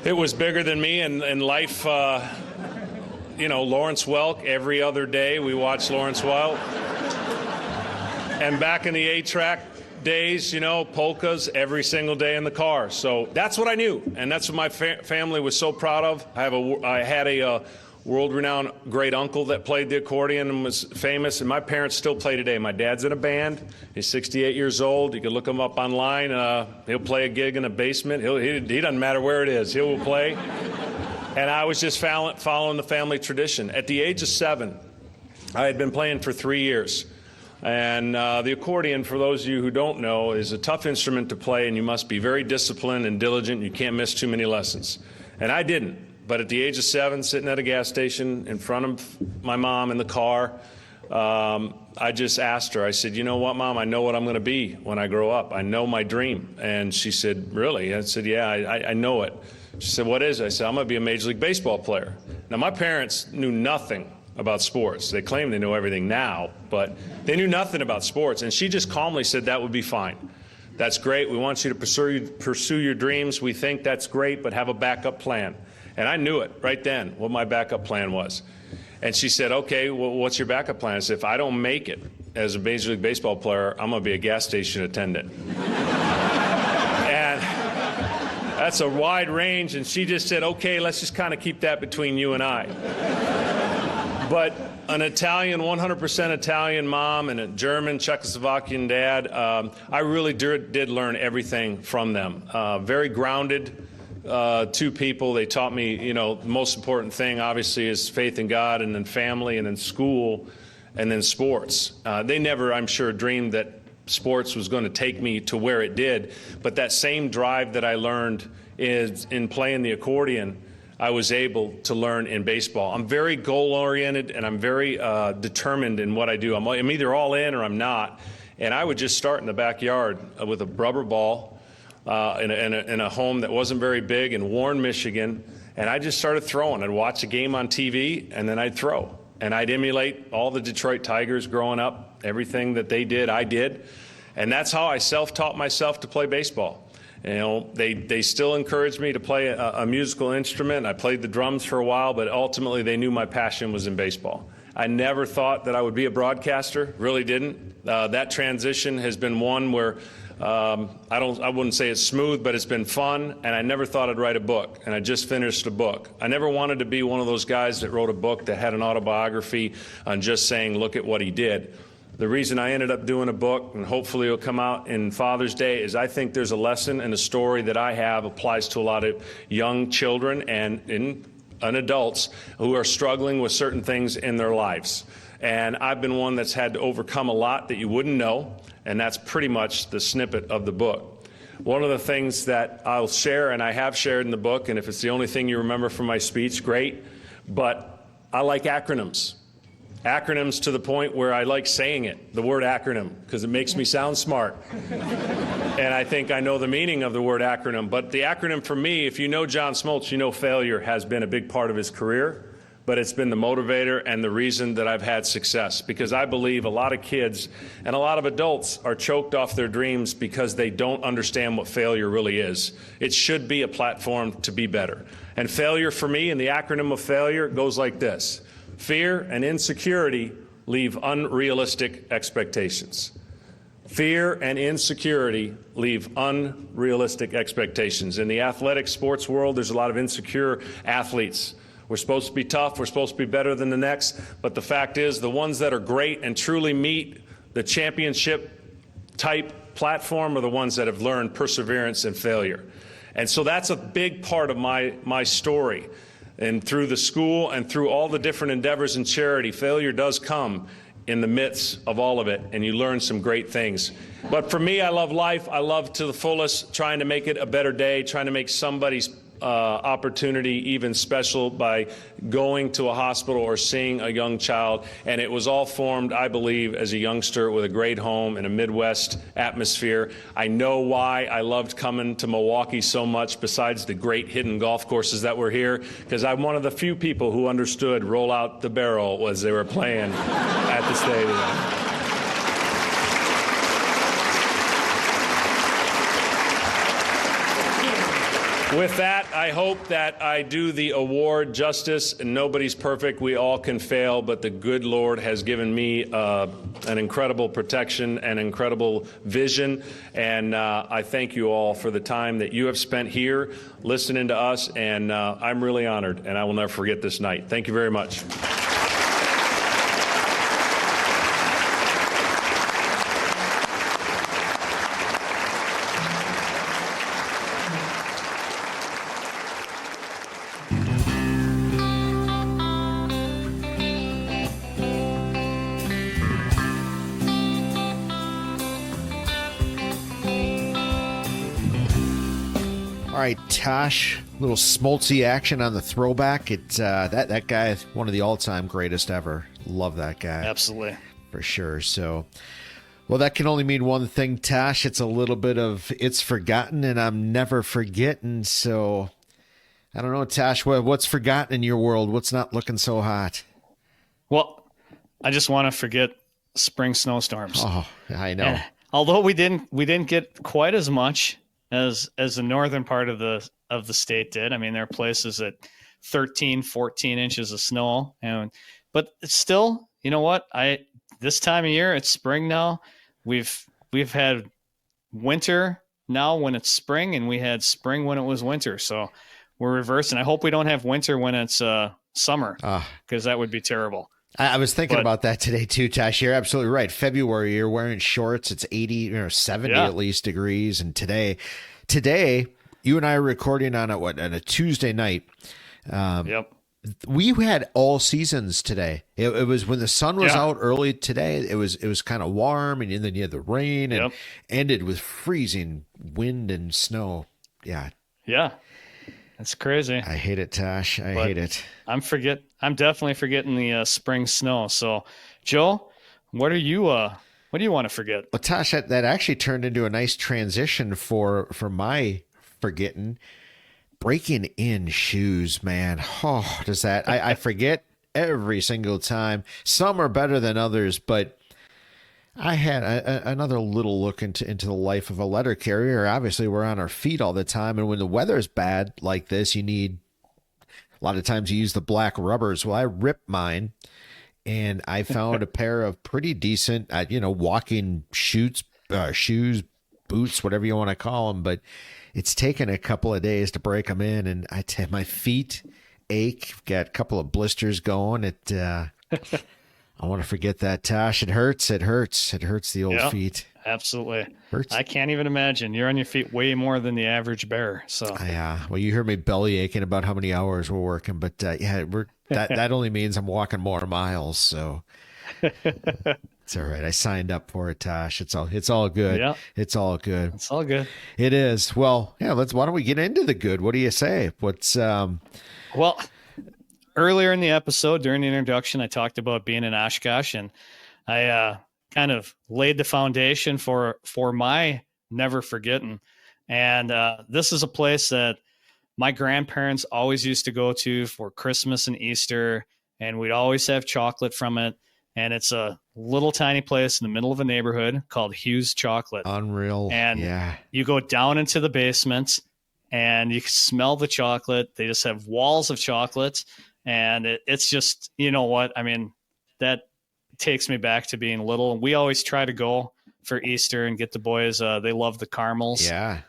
it was bigger than me. And life, you know, Lawrence Welk, every other day we watched Lawrence Welk. And back in the 8-track days, you know, polkas every single day in the car. So that's what I knew, and that's what my family was so proud of. I had a world-renowned great uncle that played the accordion and was famous, and my parents still play today. My dad's in a band. He's 68 years old. You can look him up online. He'll play a gig in a basement. He doesn't matter where it is. He will play. And I was just following the family tradition. At the age of 7, I had been playing for 3 years. And the accordion, for those of you who don't know, is a tough instrument to play, and you must be very disciplined and diligent. You can't miss too many lessons. And I didn't. But at the age of 7, sitting at a gas station in front of my mom in the car, I just asked her, I said, you know what, Mom, I know what I'm going to be when I grow up. I know my dream. And she said, really? I said, yeah, I know it. She said, what is it? I said, I'm going to be a Major League Baseball player. Now, my parents knew nothing about sports. They claim they know everything now, but they knew nothing about sports. And she just calmly said, that would be fine. That's great. We want you to pursue your dreams. We think that's great, but have a backup plan. And I knew it right then, what my backup plan was. And she said, okay, well, what's your backup plan? I said, if I don't make it as a Major League Baseball player, I'm going to be a gas station attendant. And that's a wide range. And she just said, okay, let's just kind of keep that between you and I. But an Italian, 100% Italian mom and a German, Czechoslovakian dad, I really did learn everything from them. Very grounded. 2 people. They taught me, you know, the most important thing, obviously, is faith in God, and then family, and then school, and then sports. They never, I'm sure, dreamed that sports was going to take me to where it did, but that same drive that I learned is in playing the accordion, I was able to learn in baseball. I'm very goal-oriented, and I'm very determined in what I do. I'm either all in or I'm not, and I would just start in the backyard with a rubber ball, in a home that wasn't very big in Warren, Michigan, and I just started throwing. I'd watch a game on TV, and then I'd throw. And I'd emulate all the Detroit Tigers growing up. Everything that they did, I did. And that's how I self-taught myself to play baseball. You know, they still encouraged me to play a musical instrument. I played the drums for a while, but ultimately they knew my passion was in baseball. I never thought that I would be a broadcaster, really didn't. That transition has been one where I wouldn't say it's smooth, but it's been fun, and I never thought I'd write a book, and I just finished a book. I never wanted to be one of those guys that wrote a book that had an autobiography on just saying, look at what he did. The reason I ended up doing a book, and hopefully it'll come out in Father's Day, is I think there's a lesson and a story that I have applies to a lot of young children and adults who are struggling with certain things in their lives. And I've been one that's had to overcome a lot that you wouldn't know, and that's pretty much the snippet of the book. One of the things that I'll share, and I have shared in the book, and if it's the only thing you remember from my speech, great, but I like acronyms. Acronyms to the point where I like saying it, the word acronym, because it makes me sound smart. And I think I know the meaning of the word acronym. But the acronym for me, if you know John Smoltz, you know failure has been a big part of his career. But it's been the motivator and the reason that I've had success, because I believe a lot of kids and a lot of adults are choked off their dreams because they don't understand what failure really is. It should be a platform to be better. And failure for me, and the acronym of failure, goes like this. Fear and insecurity leave unrealistic expectations. Fear and insecurity leave unrealistic expectations. In the athletic sports world, there's a lot of insecure athletes. We're supposed to be tough, we're supposed to be better than the next, but the fact is the ones that are great and truly meet the championship type platform are the ones that have learned perseverance and failure. And so that's a big part of my story. And through the school and through all the different endeavors in charity, failure does come in the midst of all of it, and you learn some great things. But for me, I love life. I love to the fullest, trying to make it a better day, trying to make somebody's opportunity even special by going to a hospital or seeing a young child. And it was all formed, I believe, as a youngster with a great home in a Midwest atmosphere. I know why I loved coming to Milwaukee so much, besides the great hidden golf courses that were here, because I'm one of the few people who understood roll out the barrel as they were playing at the stadium. With that, I hope that I do the award justice. And nobody's perfect. We all can fail, but the good Lord has given me an incredible protection and incredible vision. And I thank you all for the time that you have spent here listening to us. And I'm really honored, and I will never forget this night. Thank you very much. All right, Tosh, little Smoltzy action on the throwback. That guy, one of the all-time greatest ever. Love that guy. Absolutely. For sure. So, well, that can only mean one thing, Tosh. It's a little bit of it's forgotten, and I'm never forgetting. So, I don't know, Tosh, what's forgotten in your world? What's not looking so hot? Well, I just want to forget spring snowstorms. Oh, I know. And although we didn't get quite as much as the northern part of the state did. I mean, there are places at 13, 14 inches of snow, but it's still, you know what? This time of year, it's spring now. We've had winter now when it's spring, and we had spring when it was winter. So we're reversing. I hope we don't have winter when it's summer, because that would be terrible. I was thinking about that today too, Tosh. You're absolutely right. February, you're wearing shorts. It's 80 or 70 at least degrees. And today, you and I are recording on a Tuesday night. Yep. We had all seasons today. It was when the sun was out early today. It was kind of warm, and then you had the rain, and ended with freezing wind and snow. Yeah. Yeah. That's crazy. I hate it, Tosh. I hate it. I'm definitely forgetting the spring snow. So, Joe, what do you want to forget? Well, Tosh, that actually turned into a nice transition for my forgetting. Breaking in shoes, man. Oh, does that I forget every single time. Some are better than others, but I had another little look into the life of a letter carrier. Obviously, we're on our feet all the time, and when the weather's bad like this, a lot of times you use the black rubbers. Well, I ripped mine, and I found a pair of pretty decent, walking shoes, boots, whatever you want to call them. But it's taken a couple of days to break them in, and my feet ache. Got a couple of blisters going. I want to forget that, Tosh. It hurts. It hurts the old feet. Absolutely. Hurts. I can't even imagine. You're on your feet way more than the average bear. So well, you hear me belly aching about how many hours we're working, but that only means I'm walking more miles. So it's all right. I signed up for it, Tosh. It's all good. Yeah. It's all good. It's all good. It is. Well, yeah. Why don't we get into the good? What do you say? Well, earlier in the episode, during the introduction, I talked about being in Oshkosh, and I kind of laid the foundation for my never forgetting. And this is a place that my grandparents always used to go to for Christmas and Easter, and we'd always have chocolate from it. And it's a little tiny place in the middle of a neighborhood called Hughes Chocolate. Unreal. And you go down into the basement, and you can smell the chocolate. They just have walls of chocolates. And it's just, you know what? I mean, that takes me back to being little. We always try to go for Easter and get the boys. They love the caramels. Yeah.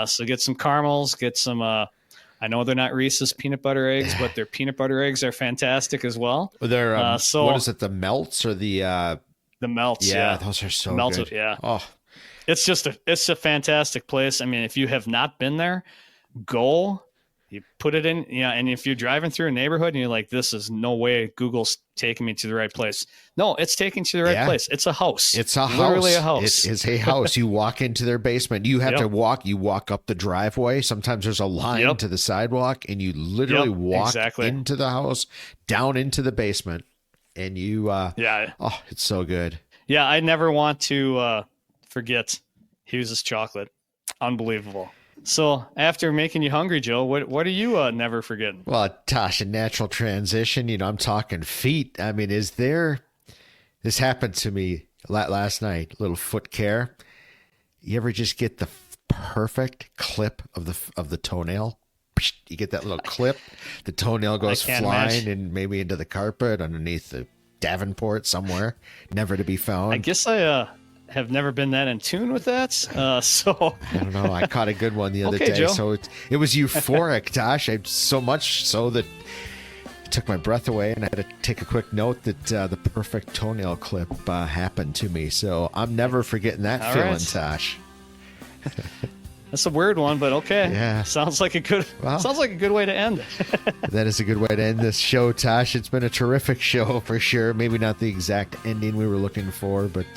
So get some caramels, get some, I know they're not Reese's peanut butter eggs, but their peanut butter eggs are fantastic as well. They're, what is it? The melts or the melts? Yeah, those are so melted, good. Yeah. Oh, it's a fantastic place. I mean, if you have not been there, go You put it in, and if you're driving through a neighborhood and you're like, this is no way Google's taking me to the right place. No, it's taking to the right place. It's a house. It's a house. Literally a house. It is a house. You walk into their basement. You have to walk. You walk up the driveway. Sometimes there's a line to the sidewalk, and you literally walk into the house, down into the basement, and you, oh, it's so good. Yeah, I never want to forget Hughes' chocolate. Unbelievable. So after making you hungry, Joe, what are you never forgetting? Well, Tosh, a natural transition. I'm talking feet. I mean, this happened to me last night, little foot care. You ever just get the perfect clip of the toenail? You get that little clip, the toenail goes flying and maybe into the carpet underneath the Davenport somewhere, never to be found. I guess I have never been that in tune with that. So I don't know. I caught a good one the other day. Joe. So it was euphoric, Tosh. So much so that it took my breath away, and I had to take a quick note that the perfect toenail clip happened to me. So I'm never forgetting that feeling, Tosh. That's a weird one, but okay. Yeah. Sounds like a good way to end. That is a good way to end this show, Tosh. It's been a terrific show for sure. Maybe not the exact ending we were looking for, but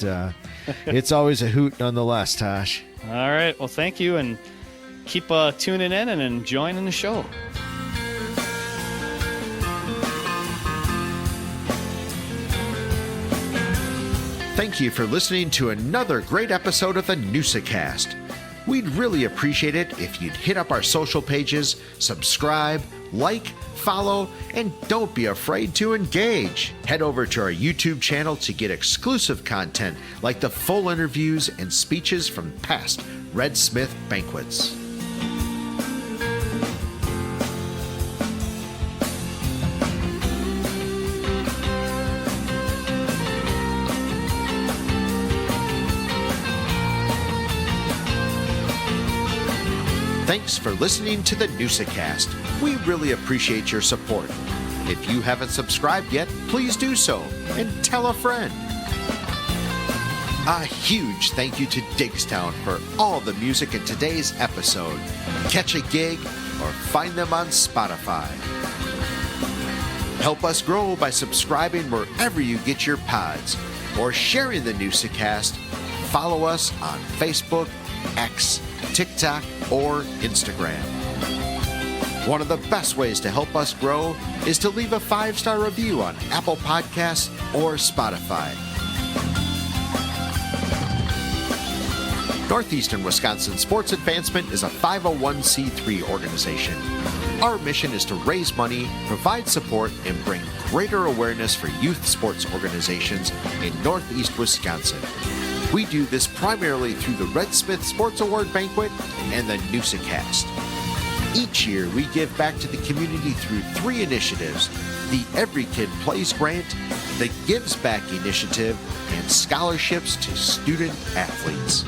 it's always a hoot nonetheless, Tosh. All right. Well, thank you, and keep tuning in and enjoying the show. Thank you for listening to another great episode of the Newsa-Cast. We'd really appreciate it if you'd hit up our social pages, subscribe, like, follow, and don't be afraid to engage. Head over to our YouTube channel to get exclusive content like the full interviews and speeches from past Red Smith banquets. Thanks for listening to the Newsa-Cast. We really appreciate your support. If you haven't subscribed yet, please do so and tell a friend. A huge thank you to Diggstown for all the music in today's episode. Catch a gig or find them on Spotify. Help us grow by subscribing wherever you get your pods or sharing the Newsa-Cast. Follow us on Facebook, X, TikTok, or Instagram. One of the best ways to help us grow is to leave a 5-star review on Apple Podcasts or Spotify. Northeastern Wisconsin Sports Advancement is a 501c3 organization. Our mission is to raise money, provide support, and bring greater awareness for youth sports organizations in Northeast Wisconsin. We do this primarily through the Red Smith Sports Award Banquet and the Newsa-Cast. Each year, we give back to the community through 3 initiatives: the Every Kid Plays Grant, the Gives Back Initiative, and scholarships to student athletes.